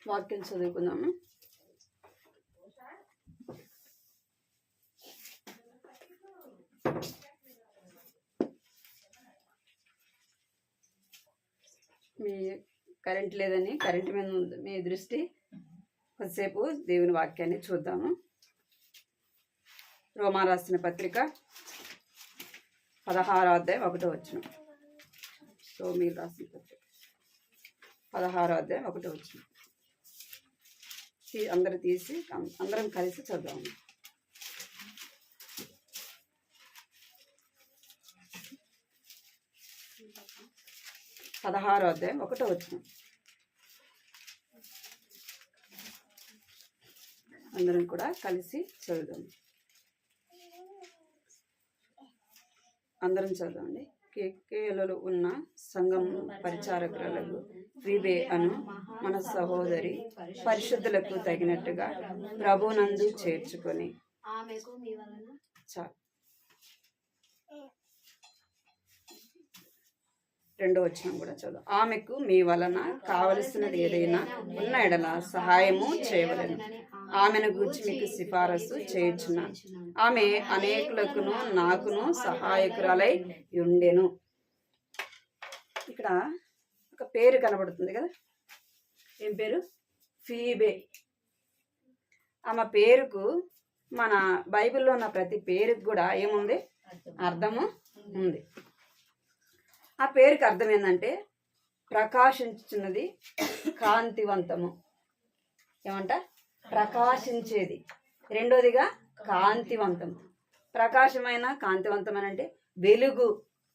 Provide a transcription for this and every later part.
వాక్యం చదువుకుందాము. మీ కరెంట్ లేదని కరెంట్ మీద మీ దృష్టి కొద్దిసేపు దేవుని వాక్యాన్ని చూద్దాము. రోమా రాసిన పత్రిక 16వ అధ్యాయం 1వ వచనం. మీరు రాసిన పత్రిక 16వ అధ్యాయం 1వ వచనం. అందరూ తీసి అందరం కలిసి చదువుదాము. పదహారో అధ్యాయం 1వ వచనం. అందరం కూడా కలిసి చదువుదాం. అందరం చదవండి. కేకేలలో ఉన్న సంఘం పరిచారకులకు ఫీబే అను మన సహోదరి పరిశుద్ధులకు తగినట్టుగా ప్రభునందు చేర్చుకొని చాలు. 2వ వచనం కూడా చదువు. ఆమెకు మీ వలన కావలసినది ఏదైనా ఉన్న ఎడల సహాయము చేయవలెను. ఆమెను గూర్చి మీకు సిఫారసు చేయుచున్నా. ఆమె అనేకులకును నాకును సహాయకురాలై ఉండెను. ఇక్కడ ఒక పేరు కనబడుతుంది కదా, ఏం పేరు? ఫీబే. ఆమె పేరుకు, మన బైబిల్లో ఉన్న ప్రతి పేరుకు కూడా ఏముంది? అర్థము ఉంది. ఆ పేరుకి అర్థం ఏంటంటే ప్రకాశించున్నది, కాంతివంతము. ఏమంట? ప్రకాశించేది. రెండోదిగా కాంతివంతం. ప్రకాశమైన కాంతివంతమైన అంటే వెలుగు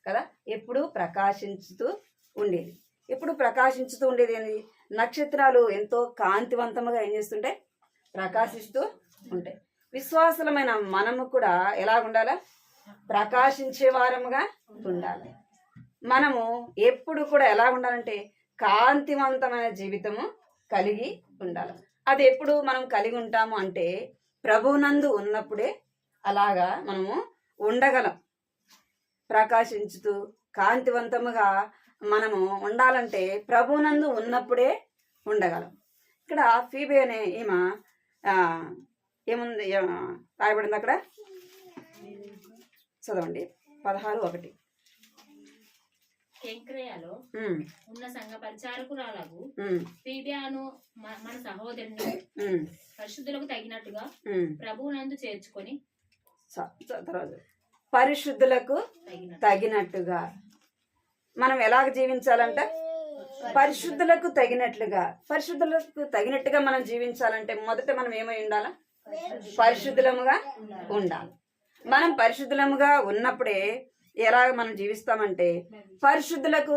కదా, ఎప్పుడు ప్రకాశించుతూ ఉండేది. ఎప్పుడు ప్రకాశించుతూ ఉండేది ఏంటి? నక్షత్రాలు ఎంతో కాంతివంతంగా ఏం చేస్తుంటాయి? ప్రకాశిస్తూ ఉంటాయి. విశ్వాసులమైన మనము కూడా ఎలా ఉండాలా? ప్రకాశించే వారముగా ఉండాలి. మనము ఎప్పుడు కూడా ఎలా ఉండాలంటే కాంతివంతమైన జీవితము కలిగి ఉండాలి. అది ఎప్పుడు మనం కలిగి ఉంటాము అంటే ప్రభువునందు ఉన్నప్పుడే అలాగా మనము ఉండగలం. ప్రకాశించుతూ కాంతివంతముగా మనము ఉండాలంటే ప్రభువునందు ఉన్నప్పుడే ఉండగలం. ఇక్కడ ఫీబే అనే ఈమె ఏముంది రాయబడింది అక్కడ? చదవండి. 16:1. కెంక్రేయాలో ఉన్న సంఘ పరిచారకురాలకు ఫీబే అను మన సహోదరుని పరిశుద్ధులకు తగినట్టుగా ప్రభువునందు చేర్చుకొని. పరిశుద్ధులకు తగినట్టుగా మనం ఎలాగ జీవించాలంటే పరిశుద్ధులకు తగినట్లుగా. పరిశుద్ధులకు తగినట్టుగా మనం జీవించాలంటే మొదట మనం ఏమై ఉండాలా? పరిశుద్ధులముగా ఉండాలి. మనం పరిశుద్ధులముగా ఉన్నప్పుడే ఎలాగ మనం జీవిస్తామంటే పరిశుద్ధులకు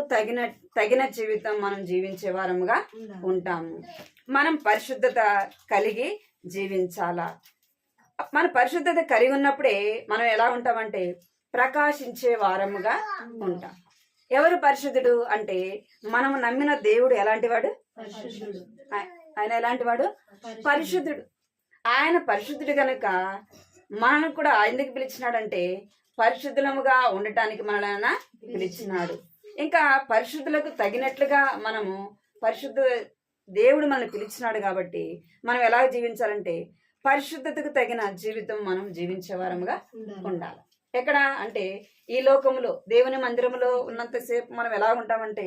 తగిన జీవితం మనం జీవించే వారముగా ఉంటాము. మనం పరిశుద్ధత కలిగి జీవించాలా. మన పరిశుద్ధత కలిగి ఉన్నప్పుడే మనం ఎలా ఉంటామంటే ప్రకాశించే వారముగా ఉంటాం. ఎవరు పరిశుద్ధుడు అంటే మనము నమ్మిన దేవుడు ఎలాంటి వాడు? ఆయన ఎలాంటి వాడు? పరిశుద్ధుడు. ఆయన పరిశుద్ధుడు కనుక మనకు కూడా ఎందుకు పిలిచినాడంటే పరిశుద్ధులముగా ఉండటానికి మనల్ని పిలిచినాడు. ఇంకా పరిశుద్ధులకు తగినట్లుగా మనము దేవుడు మనల్ని పిలిచినాడు కాబట్టి మనం ఎలా జీవించాలంటే పరిశుద్ధతకు తగిన జీవితం మనం జీవించే వారముగా ఉండాలి. ఎక్కడ అంటే ఈ లోకములో దేవుని మందిరములో ఉన్నంతసేపు మనం ఎలా ఉంటామంటే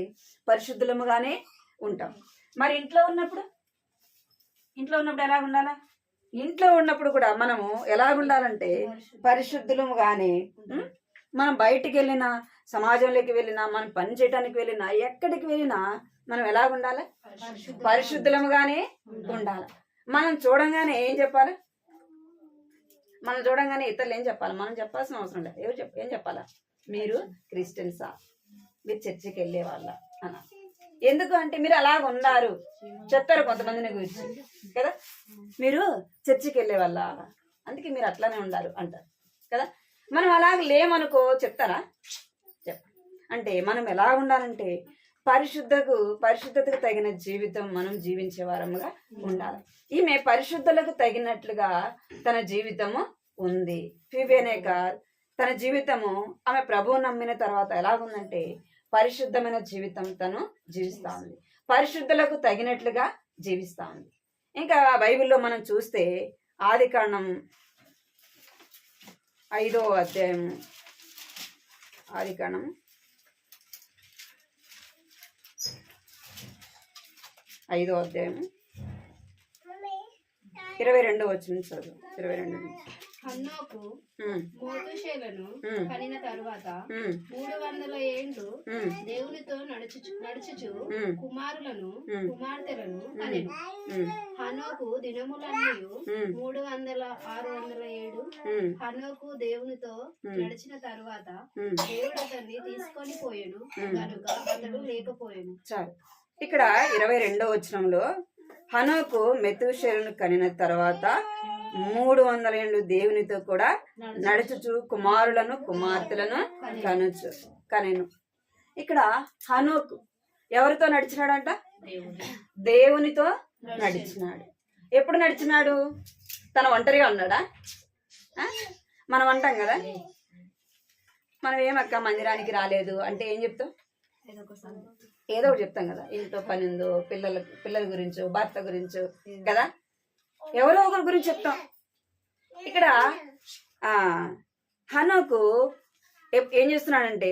పరిశుద్ధులముగానే ఉంటాం. మరి ఇంట్లో ఉన్నప్పుడు ఎలా ఉండాలా? ఇంట్లో ఉన్నప్పుడు కూడా మనము ఎలా ఉండాలంటే పరిశుద్ధులముగానే. మనం బయటికి వెళ్ళినా, సమాజంలోకి వెళ్ళినా, మనం పని చేయడానికి వెళ్ళినా, ఎక్కడికి వెళ్ళినా మనం ఎలా ఉండాలి? పరిశుద్ధులముగానే ఉండాలి. మనం చూడంగానే ఏం చెప్పాలి? మనం చూడంగానే ఇతరులు ఏం చెప్పాలి? మనం చెప్పాల్సిన అవసరం లేదు. ఏం చెప్పాలా? మీరు క్రిస్టియన్సా, మీరు చర్చికి వెళ్ళే వాళ్ళ అన్న. ఎందుకు అంటే మీరు అలాగ ఉన్నారు చెప్తారు కొంతమందిని గురించి కదా, మీరు చర్చికి వెళ్ళే వాళ్ళ, అందుకే మీరు అట్లానే ఉండారు అంటారు కదా. మనం అలాగ లేమనుకో చెప్తారా? అంటే మనం ఎలా ఉండాలంటే పరిశుద్ధతకు తగిన జీవితం మనం జీవించే వారముగా ఉండాలి. ఈమె పరిశుద్ధులకు తగినట్లుగా తన జీవితము ఉంది. ఫీబేనే కాదు, తన జీవితము ఆమె ప్రభువు నమ్మిన తర్వాత ఎలాగుందంటే పరిశుద్ధమైన జీవితం తను జీవిస్తా ఉంది. పరిశుద్ధులకు తగినట్లుగా జీవిస్తూ ఉంది. ఇంకా బైబిల్లో మనం చూస్తే ఆదికాండం 5వ అధ్యాయం, ఆదికాండం 5వ అధ్యాయం 22వ వచనం చదువు. 22. హన్నోకు మోతుషేలను కనిన తరువాత 300 ఏండ్లు దేవునితో నడుచుచు కుమారులను కుమార్తెలను కనెను. హనోకు దినములన్నయు 607. హనోకు దేవునితో నడిచిన తరువాత దేవుడు అతన్ని తీసుకొని పోయెను గనుక అతడు లేకపోయెను. చాలు. ఇక్కడ 22వ వచనంలో హనోకు మెతూషేలను కనిన తర్వాత 300 ఏండ్లు దేవునితో కూడా నడుచుచు కుమారులను కుమార్తెలను కనెను. ఇక్కడ హనోకు ఎవరితో నడిచినాడంట? దేవునితో నడిచినాడు. ఎప్పుడు నడిచినాడు? తన ఒంటరిగా ఉన్నాడా? మనం అంటాం కదా, మనం ఏమక్క మందిరానికి రాలేదు అంటే ఏం చెప్తాం? ఏదో ఒకటి చెప్తాం కదా, ఇంట్లో పని ఉందో, పిల్లల గురించో, భర్త గురించో కదా, ఎవరో ఒకరి గురించి చెప్తాం. ఇక్కడ హనోకు ఏం చేస్తున్నాడంటే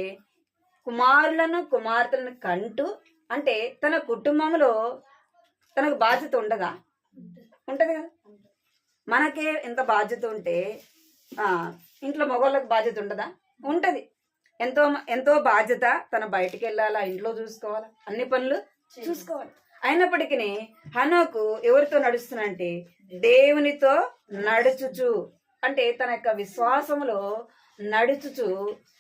కుమారులను కుమార్తెలను కంటూ, అంటే తన కుటుంబంలో తనకు బాధ్యత ఉండదా? ఉంటది కదా. మనకే ఎంత బాధ్యత ఉంటే ఇంట్లో మగవాళ్ళకి బాధ్యత ఉండదా? ఉంటది. ఎంతో బాధ్యత. తన బయటికి వెళ్ళాలా, ఇంట్లో చూసుకోవాలా, అన్ని పనులు చూసుకోవాలి. అయినప్పటికీ హనోకు ఎవరితో నడుస్తున్నంటే దేవునితో నడుచుచు, అంటే తన యొక్క విశ్వాసములో నడుచుచు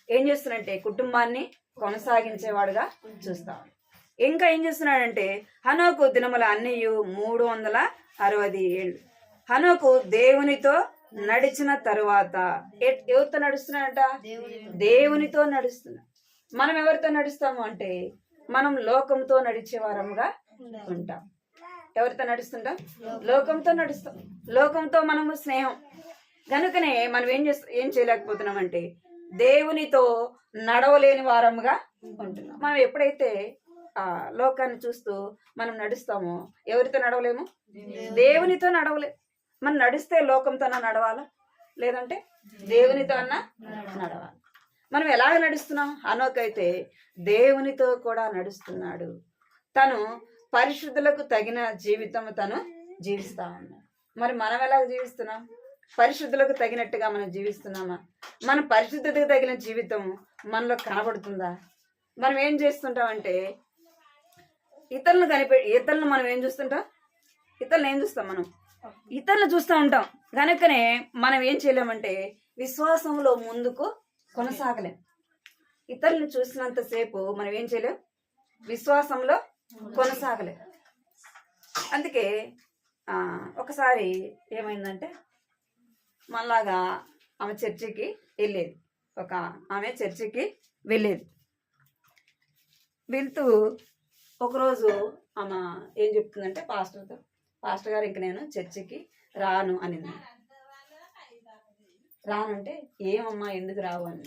ఏం చేస్తున్నంటే కుటుంబాన్ని కొనసాగించేవాడుగా చూస్తాడు. ఇంకా ఏం చేస్తున్నాడంటే హనోకు దినముల అన్నీ 360 ఏళ్ళు. హనోకు దేవునితో నడిచిన తరువాత ఎవరితో నడుస్తున్నాడంట? దేవునితో నడుస్తున్నా. మనం ఎవరితో నడుస్తాము అంటే మనం లోకంతో నడిచే వారముగా ఉంటాం. ఎవరితో నడుస్తుంటాం? లోకంతో నడుస్తాం. లోకంతో మనము స్నేహం కనుకనే మనం ఏం చేయలేకపోతున్నామంటే దేవునితో నడవలేని వారముగా ఉంటున్నాం. మనం ఎప్పుడైతే లోకాన్ని చూస్తూ మనం నడుస్తామో ఎవరితో నడవలేము? దేవునితో నడవలేము. మనం నడిస్తే లోకంతో నడవాలా, లేదంటే దేవునితో అన్నా నడవాలి. మనం ఎలాగ నడుస్తున్నాం? హనోకైతే దేవునితో కూడా నడుస్తున్నాడు. తను పరిశుద్ధులకు తగిన జీవితం తను జీవిస్తా ఉన్నాడు. మరి మనం ఎలాగ జీవిస్తున్నాం? పరిశుద్ధులకు తగినట్టుగా మనం జీవిస్తున్నామా? మన పరిశుద్ధతకు తగిన జీవితం మనలో కనబడుతుందా? మనం ఏం చేస్తుంటామంటే ఇతరులను మనం ఏం చూస్తుంటాం? ఇతరులను ఏం చూస్తాం? మనం ఇతరులు చూస్తూ ఉంటాం. కనుకనే మనం ఏం చేయలేమంటే విశ్వాసంలో ముందుకు కొనసాగలేం. ఇతరులను చూసినంతసేపు మనం ఏం చేయలేం? విశ్వాసంలో కొనసాగలేం. అందుకే ఒకసారి ఏమైందంటే మనలాగా ఆమె చర్చికి వెళ్ళేది. ఆమె చర్చికి వెళ్ళేది. వెళ్తూ ఒకరోజు ఆమె ఏం చెప్తుందంటే పాస్టర్ గారు ఇంక నేను చర్చికి రాను అనింది. రానంటే ఏమమ్మా ఎందుకు రావు అని.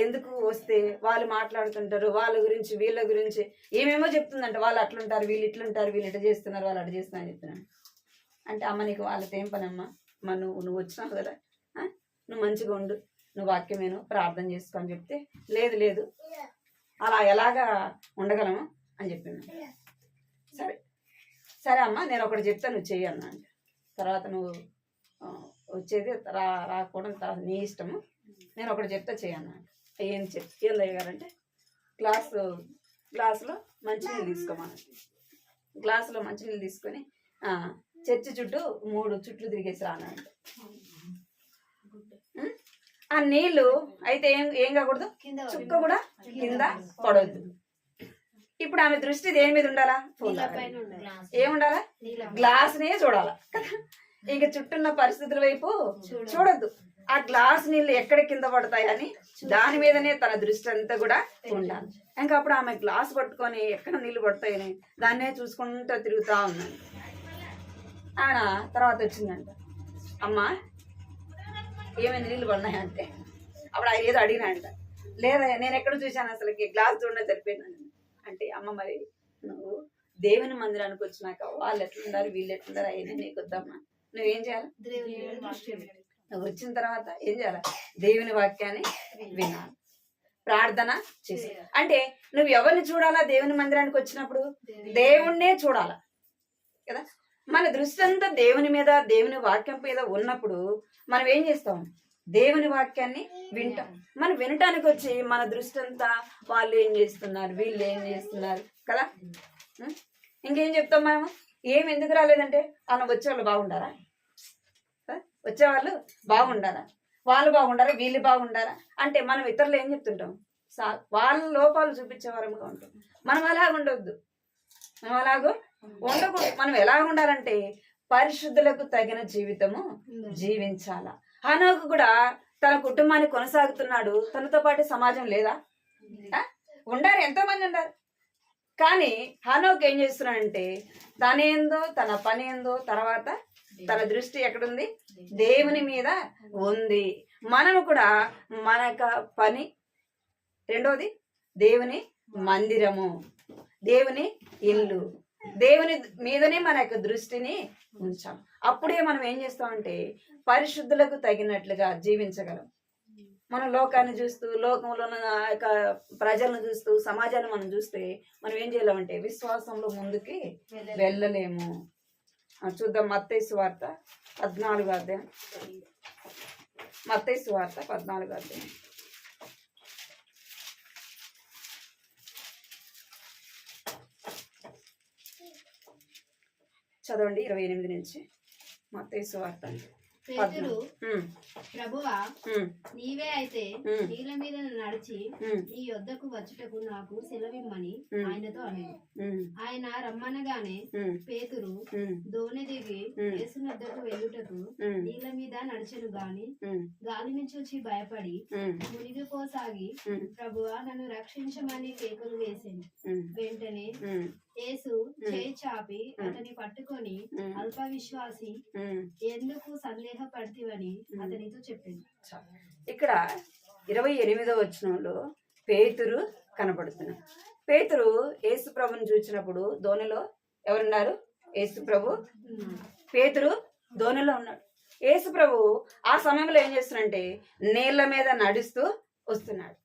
ఎందుకు వస్తే వాళ్ళు మాట్లాడుతుంటారు, వాళ్ళ గురించి వీళ్ళ గురించి ఏమేమో చెప్తుందంట. వాళ్ళు అట్లుంటారు, వీళ్ళు ఇట్లుంటారు, వీళ్ళు ఇట్లా చేస్తున్నారు, వాళ్ళు అట్లా చేస్తున్నారు అని చెప్తున్నాను. అంటే అమ్మ నీకు వాళ్ళతో ఏం పని అమ్మా, నువ్వు వచ్చినావు కదా, నువ్వు మంచిగా ఉండు, నువ్వు వాక్యమేను ప్రార్థన చేసుకో అని చెప్తే లేదు అలా ఎలాగా ఉండగలము అని చెప్పింది. సరే అమ్మ నేను ఒకటి చెప్తా, నువ్వు చెయ్యి అన్నా. అంటే తర్వాత నువ్వు వచ్చేది రాకపోవడం తర్వాత నీ ఇష్టము, నేను ఒకటి చెప్తా చేయన్నా. ఏం అయ్యారంటే గ్లాసులో మంచినీళ్ళు తీసుకోమని. గ్లాసులో మంచినీళ్ళు తీసుకొని చర్చి చుట్టూ 3 చుట్లు తిరిగేసి రానంట. ఆ నీళ్లు అయితే ఏం కాకూడదు, చుక్క కూడా కింద పడవద్దు. ఇప్పుడు ఆమె దృష్టి దేని మీద ఉండాలా? ఏముండాలా? గ్లాస్నే చూడాలా. ఇంక చుట్టూన్న పరిస్థితుల వైపు చూడొద్దు. ఆ గ్లాస్ నీళ్ళు ఎక్కడ కింద పడతాయని దాని మీదనే తన దృష్టి అంతా కూడా ఉండాలి. ఇంకా అప్పుడు ఆమె గ్లాస్ పట్టుకొని ఎక్కడ నీళ్లు పడతాయని దాన్నే చూసుకుంటూ తిరుగుతా ఉన్నాను. ఆయన తర్వాత వచ్చిందంట, అమ్మ ఏమైంది నీళ్ళు పడినాయంటే అప్పుడు ఆయన ఏదో అడిగినాయంట. లేదా నేను ఎక్కడ చూశాను అసలుకి గ్లాస్ చూడనే సరిపోయిందని. అంటే అమ్మ మరి నువ్వు దేవుని మందిరానికి వచ్చినాక వాళ్ళు ఎట్లుండారు వీళ్ళు ఎట్లుండారు అవన్నీ నీకు వద్దమ్మా. నువ్వేం చేయాలి? నువ్వు వచ్చిన తర్వాత ఏం చేయాలి? దేవుని వాక్యాన్ని వినాలి, ప్రార్థన చేసి. అంటే నువ్వు ఎవరిని చూడాలా? దేవుని మందిరానికి వచ్చినప్పుడు దేవుణ్ణే చూడాలా కదా. మన దృష్టి అంతా దేవుని మీద, దేవుని వాక్యం మీద ఉన్నప్పుడు మనం ఏం చేస్తాం? దేవుని వాక్యాన్ని వింటాం. మనం వినటానికి వచ్చి మన దృష్టి అంతా వాళ్ళు ఏం చేస్తున్నారు, వీళ్ళు ఏం చేస్తున్నారు కదా. ఇంకేం చెప్తాం మనం? ఏం ఎందుకు రాలేదంటే అన్న వచ్చేవాళ్ళు బాగుండారా, వచ్చేవాళ్ళు బాగుండారా, వాళ్ళు బాగుండారా, వీళ్ళు బాగుండారా అంటే మనం ఇతరులు ఏం చెప్తుంటాం? వాళ్ళ లోపాలు చూపించే వరముగా ఉంటాం. మనం అలాగ ఉండొద్దు, మనం అలాగూ ఉండకూడదు. మనం ఎలా ఉండాలంటే పరిశుద్ధులకు తగిన జీవితము జీవించాలా. హనోకు కూడా తన కుటుంబాన్ని కొనసాగుతున్నాడు. తనతో పాటు సమాజం లేదా? ఉండారు, ఎంతో మంది ఉండారు. కానీ హనోకు ఏం చేస్తున్నాడంటే తనేందో, తన పని ఏందో, తర్వాత తన దృష్టి ఎక్కడుంది? దేవుని మీద ఉంది. మనము కూడా మనక పని, రెండోది దేవుని మందిరము, దేవుని ఇల్లు, దేవుని మీదనే మన యొక్క దృష్టిని ఉంచాం. అప్పుడే మనం ఏం చేస్తామంటే పరిశుద్ధులకు తగినట్లుగా జీవించగలం. మనం లోకాన్ని చూస్తూ, లోకంలో ఉన్న యొక్క ప్రజలను చూస్తూ, సమాజాన్ని మనం చూస్తే మనం ఏం చేయలేమంటే విశ్వాసంలో ముందుకి వెళ్ళలేము. చూద్దాం మత్తయి సువార్త 14వ అధ్యాయం. మత్తయి సువార్త 14వ అధ్యాయం. చదవండి 28 నుంచి. మత్తయి సువార్త. పేతురు, ప్రభువా, నీవే అయితే నీళ్ళ మీద నడిచి నీ యొద్దకు వచ్చుటకు నాకు సెలవిమ్మని ఆయనతో అనెను. ఆయన రమ్మనగానే పేతురు దోణి దిగి యేసు వద్దకు వెళ్ళుటకు నీళ్ళ మీద నడిచెను గాని గాలిని చూచి భయపడి మునిగిపోసాగి ప్రభువా నన్ను రక్షించమని కేకలు వేసింది. వెంటనే యేసు చేయి చాపి అతని పట్టుకొని అల్ప విశ్వాసి, ఎందుకు సందేహపడితివని అతనితో చెప్పింది. ఇక్కడ 28వ వచనంలో పేతురు కనబడుతున్నాడు. పేతురు యేసు ప్రభుని చూసినప్పుడు దోణిలో ఎవరున్నారు? యేసు ప్రభు. పేతురు దోణిలో ఉన్నాడు. యేసు ప్రభు ఆ సమయంలో ఏం చేస్తున్నాడంటే నీళ్ల మీద నడుస్తూ వస్తున్నాడు.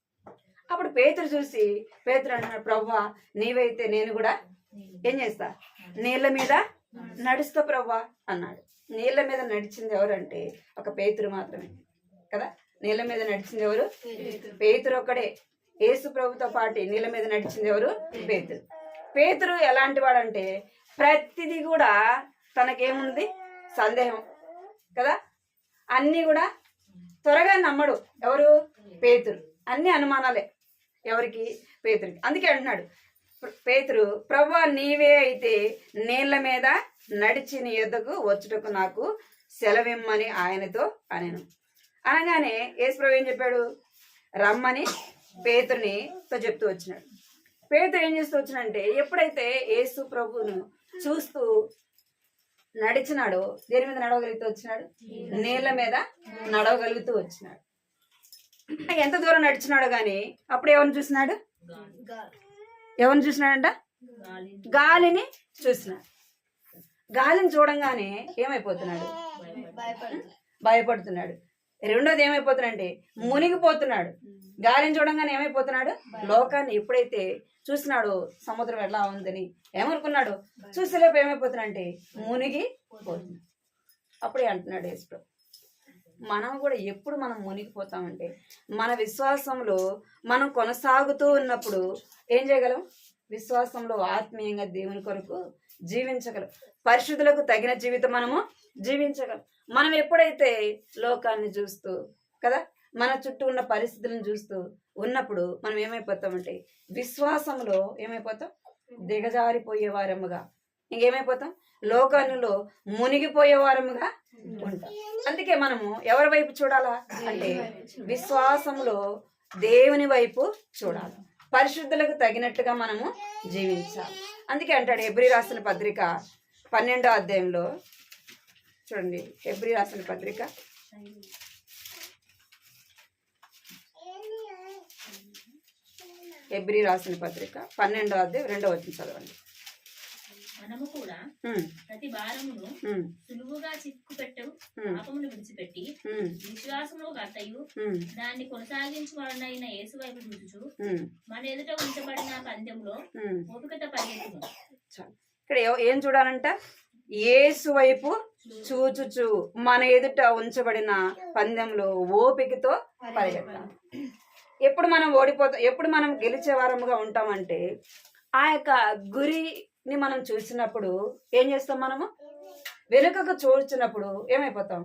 అప్పుడు పేతురు చూసి పేతురు అంటున్నాడు, ప్రభువా నీవైతే నేను కూడా ఏం చేస్తా? నీళ్ల మీద నడుస్తా ప్రభువా అన్నాడు. నీళ్ల మీద నడిచింది ఎవరంటే ఒక పేతురు మాత్రమే కదా. నీళ్ల మీద నడిచింది ఎవరు? పేతురు ఒక్కడే. యేసు ప్రభుతో పాటు నీళ్ల మీద నడిచింది ఎవరు? పేతురు. పేతురు ఎలాంటి వాడంటే ప్రతిదీ కూడా తనకేముంది? సందేహం కదా. అన్నీ కూడా త్వరగా నమ్మడు. ఎవరు? పేతురు. అన్ని అనుమానాలే ఎవరికి? పేతురికి. అందుకే అంటున్నాడు పేతురు, ప్రభువా నీవే అయితే నీళ్ల మీద నడిచి నీ యొద్దకు వచ్చుటకు నాకు సెలవిమ్మని ఆయనతో అనెను. అనగానే యేసు ప్రభు ఏం చెప్పాడు? రమ్మని పేతురునితో చెప్తూ వచ్చినాడు. పేతురు ఏం చేస్తూ వచ్చినంటే ఎప్పుడైతే యేసు ప్రభును చూస్తూ నడిచినాడో దేని మీద నడవగలుగుతూ వచ్చినాడు? నీళ్ల మీద నడవగలుగుతూ వచ్చినాడు. ఎంత దూరం నడిచినాడో గాని అప్పుడు ఎవరిని చూసినాడు? ఎవరిని చూసినాడంట? గాలిని చూసినాడు. గాలిని చూడంగానే ఏమైపోతున్నాడు? భయపడుతున్నాడు. రెండోది ఏమైపోతున్నాడంటే మునిగిపోతున్నాడు. గాలిని చూడంగానే ఏమైపోతున్నాడు? లోకాన్ని ఎప్పుడైతే చూసినాడో సముద్రం ఎలా ఉందని ఏమనుకున్నాడు? చూసేలోపు ఏమైపోతున్నాడంటే మునిగిపోతున్నాడు. అప్పుడే అంటున్నాడు యేసు, మనం కూడా ఎప్పుడు మనం మునిగిపోతామంటే మన విశ్వాసంలో మనం కొనసాగుతూ ఉన్నప్పుడు ఏం చేయగలం? విశ్వాసంలో ఆత్మీయంగా దేవుని కొరకు జీవించగలం. పరిశుద్ధులకు తగిన జీవితం మనము జీవించగలం. మనం ఎప్పుడైతే లోకాన్ని చూస్తూ కదా, మన చుట్టూ ఉన్న పరిస్థితులను చూస్తూ ఉన్నప్పుడు మనం ఏమైపోతామంటే విశ్వాసంలో ఏమైపోతాం? దిగజారిపోయే వారముగా, ఇంకేమైపోతాం? లోకానిలో మునిగిపోయే వారముగా ఉంటాం. అందుకే మనము ఎవరి వైపు చూడాలా అంటే విశ్వాసంలో దేవుని వైపు చూడాలి. పరిశుద్ధులకు తగినట్టుగా మనము జీవించాలి. అందుకే అంటాడు హెబ్రీ రాసిన పత్రిక 12వ అధ్యాయంలో చూడండి. హెబ్రీ రాసిన పత్రిక 12వ అధ్యాయం 2వ వచనం చదవండి. మనము కూడా ఉమ్, ప్రతి భారమును ఉమ్, సులువుగా చిక్కుపెట్టు ఉమ్, పాపమును విడిచిపెట్టి ఉమ్, విశ్వాసములో కర్తయు ఉమ్, దాన్ని కొనసాగించు వాడినైన యేసు వైపు చూచుచు ఉమ్, మన ఎదుట ఉంచబడిన పందెంలో ఉమ్. ఓపికతో పరిగెత్తును. చాలు. ఇక్కడ ఏం చూడాలంట? యేసు వైపు చూచుచు మన ఎదుట ఉంచబడిన పందెంలో ఓపికతో పరిగెత్తాలి. ఎప్పుడు మనం ఓడిపోతాం, ఎప్పుడు మనం గెలిచే వారముగా ఉంటామంటే ఆ యొక్క గురిని మనం చూసినప్పుడు ఏం చేస్తాం? మనము వెనుకకు చూసినప్పుడు ఏమైపోతాం?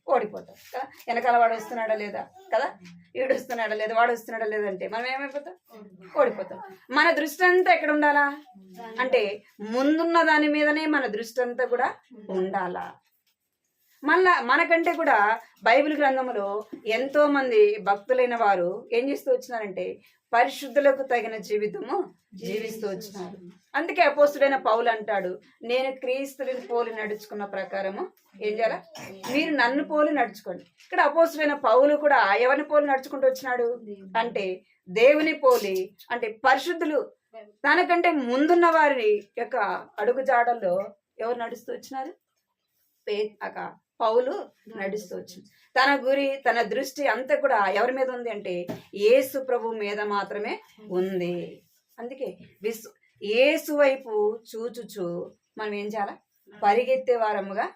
ఓడిపోతాం కదా. వెనకాల వాడు వస్తున్నాడా లేదా కదా, వీడు వస్తున్నాడా లేదా, వాడు వస్తున్నాడా లేదంటే మనం ఏమైపోతాం? ఓడిపోతాం. మన దృష్టి అంతా ఎక్కడ ఉండాలా అంటే ముందున్న దాని మీదనే మన దృష్టి అంతా కూడా ఉండాలా. మళ్ళా మనకంటే కూడా బైబిల్ గ్రంథంలో ఎంతో మంది భక్తులైన వారు ఏం చేస్తూ వచ్చినారంటే పరిశుద్ధులకు తగిన జీవితము జీవిస్తూ వచ్చినారు. అందుకే అపోస్తుడైన పౌలు అంటాడు, నేను క్రీస్తుని పోలి నడుచుకున్న ప్రకారము ఏం చేయాలా? మీరు నన్ను పోలి నడుచుకోండి. ఇక్కడ అపోస్తుడైన పౌలు కూడా ఎవరిని పోలి నడుచుకుంటూ వచ్చినాడు అంటే దేవుని పోలి, అంటే పరిశుద్ధులు తనకంటే ముందున్న వారి యొక్క అడుగు జాడల్లో ఎవరు నడుస్తూ వచ్చినారు? పౌలు నడుస్తూ వచ్చింది. తన గురి, తన దృష్టి అంతా కూడా ఎవరి మీద ఉంది అంటే యేసు ప్రభు మీద మాత్రమే ఉంది. అందుకే యేసు వైపు చూచుచు మనం ఏం చేయాలా? పరిగెత్తే వారముగా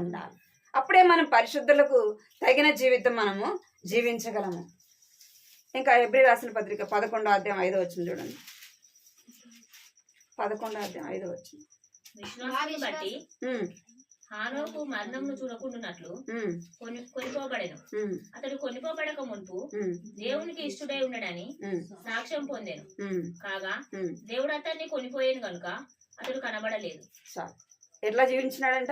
ఉండాలి. అప్పుడే మనం పరిశుద్ధులకు తగిన జీవితం మనము జీవించగలము. ఇంకా హెబ్రీ రాసిన పత్రిక 11వ అధ్యాయం 5వ వచనం చూడండి. 11వ అధ్యాయం 5వ వచనం. విశ్వాసాన్ని బట్టి హానోకు మరణమును చూడకుండానట్లు కొనిపోబడెను. అతడు కొనిపోబడక మునుపు దేవునికి ఇష్టడై ఉండడని సాక్ష్యం పొందాను. కాగా దేవుడు అతన్ని కొనిపోయాను గనుక అతడు కనబడలేదు. ఎట్లా జీవించినాడంట?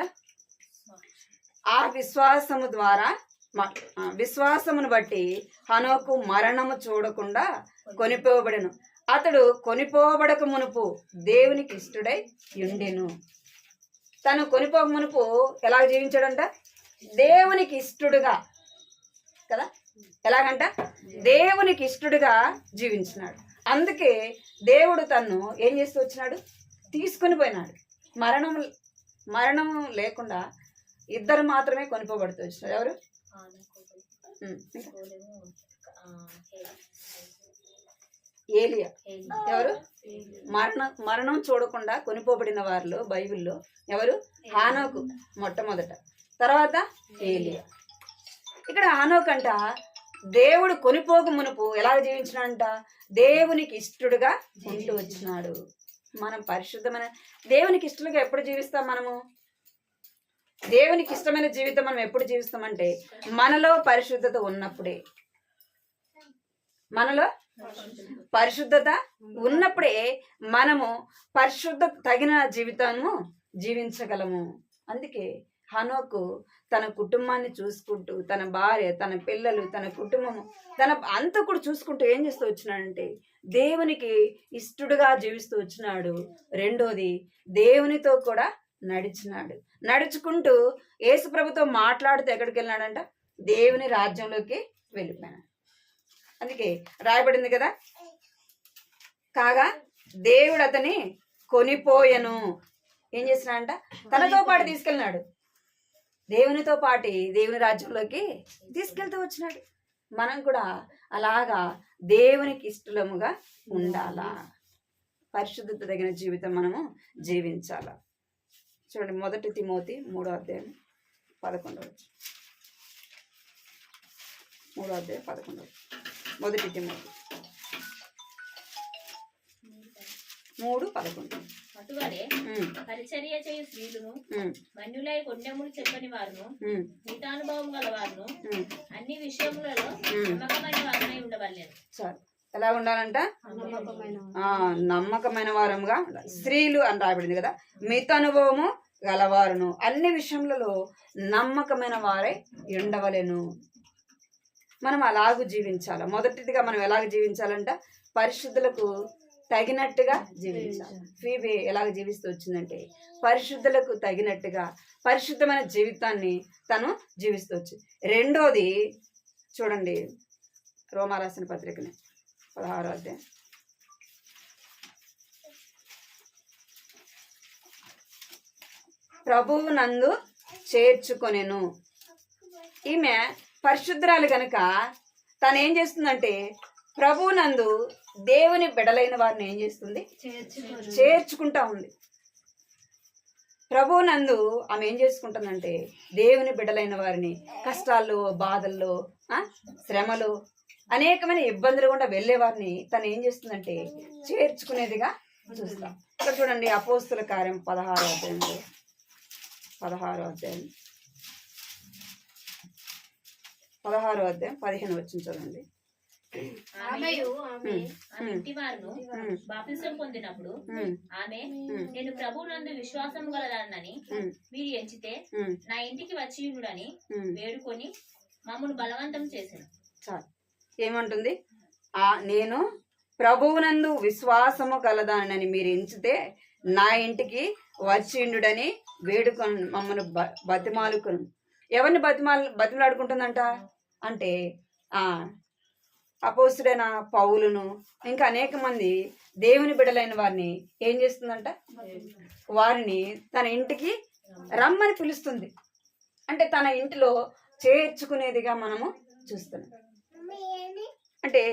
ఆ విశ్వాసము ద్వారా, విశ్వాసమును బట్టి హనోకు మరణము చూడకుండా కొనిపోబడెను. అతడు కొనిపోబడక మునుపు దేవునికి ఇష్టడై ఉండెను. తను కొనిపోక మునుపు ఎలా జీవించాడంట? దేవునికి ఇష్టడుగా కదా. ఎలాగంట? దేవునికి ఇష్టడుగా జీవించినాడు. అందుకే దేవుడు తన్ను ఏం చేస్తూ వచ్చినాడు? తీసుకొని పోయినాడు. మరణం లేకుండా ఇద్దరు మాత్రమే కొనిపోబడుతూ వచ్చినారు. ఎవరు? ఏలియా. ఎవరు? మరణం చూడకుండా కొనిపోబడిన వారిలో బైబిల్లో ఎవరు? హానోకు మొట్టమొదట, తర్వాత ఏలియా. ఇక్కడ హానోకు అంట దేవుడు కొనిపోక మునుపు ఎలా జీవించినాడంట? దేవునికి ఇష్టడుగా ఉంటూ వచ్చినాడు. మనం పరిశుద్ధమైన దేవునికి ఇష్టలుగా ఎప్పుడు జీవిస్తాం? మనము దేవునికి ఇష్టమైన జీవితం మనం ఎప్పుడు జీవిస్తామంటే మనలో పరిశుద్ధత ఉన్నప్పుడే. మనలో పరిశుద్ధత ఉన్నప్పుడే మనము పరిశుద్ధత తగిన జీవితాన్ని జీవించగలము. అందుకే హనోకు తన కుటుంబాన్ని చూసుకుంటూ, తన భార్య, తన పిల్లలు, తన కుటుంబము, తన అంతా కూడా చూసుకుంటూ ఏం చేస్తూ వచ్చినాడంటే దేవునికి ఇష్టడుగా జీవిస్తూ వచ్చినాడు. రెండోది దేవునితో కూడా నడిచినాడు. నడుచుకుంటూ యేసుప్రభుతో మాట్లాడుతూ ఎక్కడికి వెళ్ళినాడంట? దేవుని రాజ్యంలోకి వెళ్ళిపోయినాడు. అందుకే రాయబడింది కదా, కాగా దేవుడు అతని కొనిపోయెను. ఏం చేసినాడంట? తనతో పాటు తీసుకెళ్ళినాడు. దేవునితో పాటు దేవుని రాజ్యంలోకి తీసుకెళ్తూ వచ్చినాడు. మనం కూడా అలాగా దేవునికి ఇష్టలముగా ఉండాలా. పరిశుద్ధత తగిన జీవితం మనము జీవించాలా. చూడండి, 1 తిమోతి 3వ అధ్యాయం 11వ వచనం. 3వ అధ్యాయం 11వ. 1 తిమోతి 3:11. అటువలే పరిచర్య చేయు స్త్రీలను, మన్యులై కొండెములు చెప్పని వారును, మితానుభవం గల వారును అన్ని విషయములలో నమ్మకమైన వారమై ఉండవలెను. ఎలా ఉండాలంట? నమ్మకమైన వారముగా ఉండాలి. స్త్రీలు అని రాబడింది కదా, మిత అనుభవము గలవారును అన్ని విషయములలో నమ్మకమైన వారై ఉండవలెను. మనం అలాగూ జీవించాలి. మొదటిదిగా మనం ఎలాగ జీవించాలంట? పరిశుద్ధులకు తగినట్టుగా జీవించాలి. ఫీబే ఎలాగ జీవిస్తూ వచ్చిందంటే పరిశుద్ధులకు తగినట్టుగా పరిశుద్ధమైన జీవితాన్ని తను జీవిస్తూ వచ్చింది. రెండోది చూడండి, రోమా రాసిన పత్రికని 16వ అధ్యాయం ప్రభువు నందు చేర్చుకొనెను. ఈమె పరిశుద్ధరాలు గనుక తను ఏం చేస్తుందంటే ప్రభువు నందు దేవుని బిడలైన వారిని ఏం చేస్తుంది? చేర్చుకుంటా ఉంది. ప్రభువు నందు ఆమె ఏం చేసుకుంటుందంటే దేవుని బిడ్డలైన వారిని కష్టాల్లో, బాధల్లో, శ్రమలు, అనేకమైన ఇబ్బందులు గుండా వెళ్ళే వారిని తను ఏం చేస్తుందంటే చేర్చుకునేదిగా చూస్తాం. ఇక్కడ చూడండి, అపోస్తుల కార్యం 16వ అధ్యాయంలో 16వ అధ్యాయం 15 వచ్చింది చూడండి. ఆమెయు ఆమె ఇంటి వారును బాప్తిసం పొందినప్పుడు ఆమె, నేను ప్రభువునందు విశ్వాసం గలదానని మీరు ఎంచితే నా ఇంటికి వచ్చి ఉండుడని వేడుకొని మమ్మల్ని బలవంతం చేశాను. చాలు. ఏమంటుంది? నేను ప్రభువునందు విశ్వాసము గలదానని మీరు ఎంచితే నా ఇంటికి వచ్చిండుడని వేడుకొని మమ్మల్ని బతిమాలుకును. ఎవరిని బతిమలాడుకుంటుందంట అంటే అపోస్తుడైన పౌలును, ఇంకా అనేక మంది దేవుని బిడ్డలైన వారిని ఏం చేస్తుందంట? వారిని తన ఇంటికి రమ్మని పిలుస్తుంది. అంటే తన ఇంటిలో చేర్చుకునేదిగా మనము చూస్తున్నాం. అంటే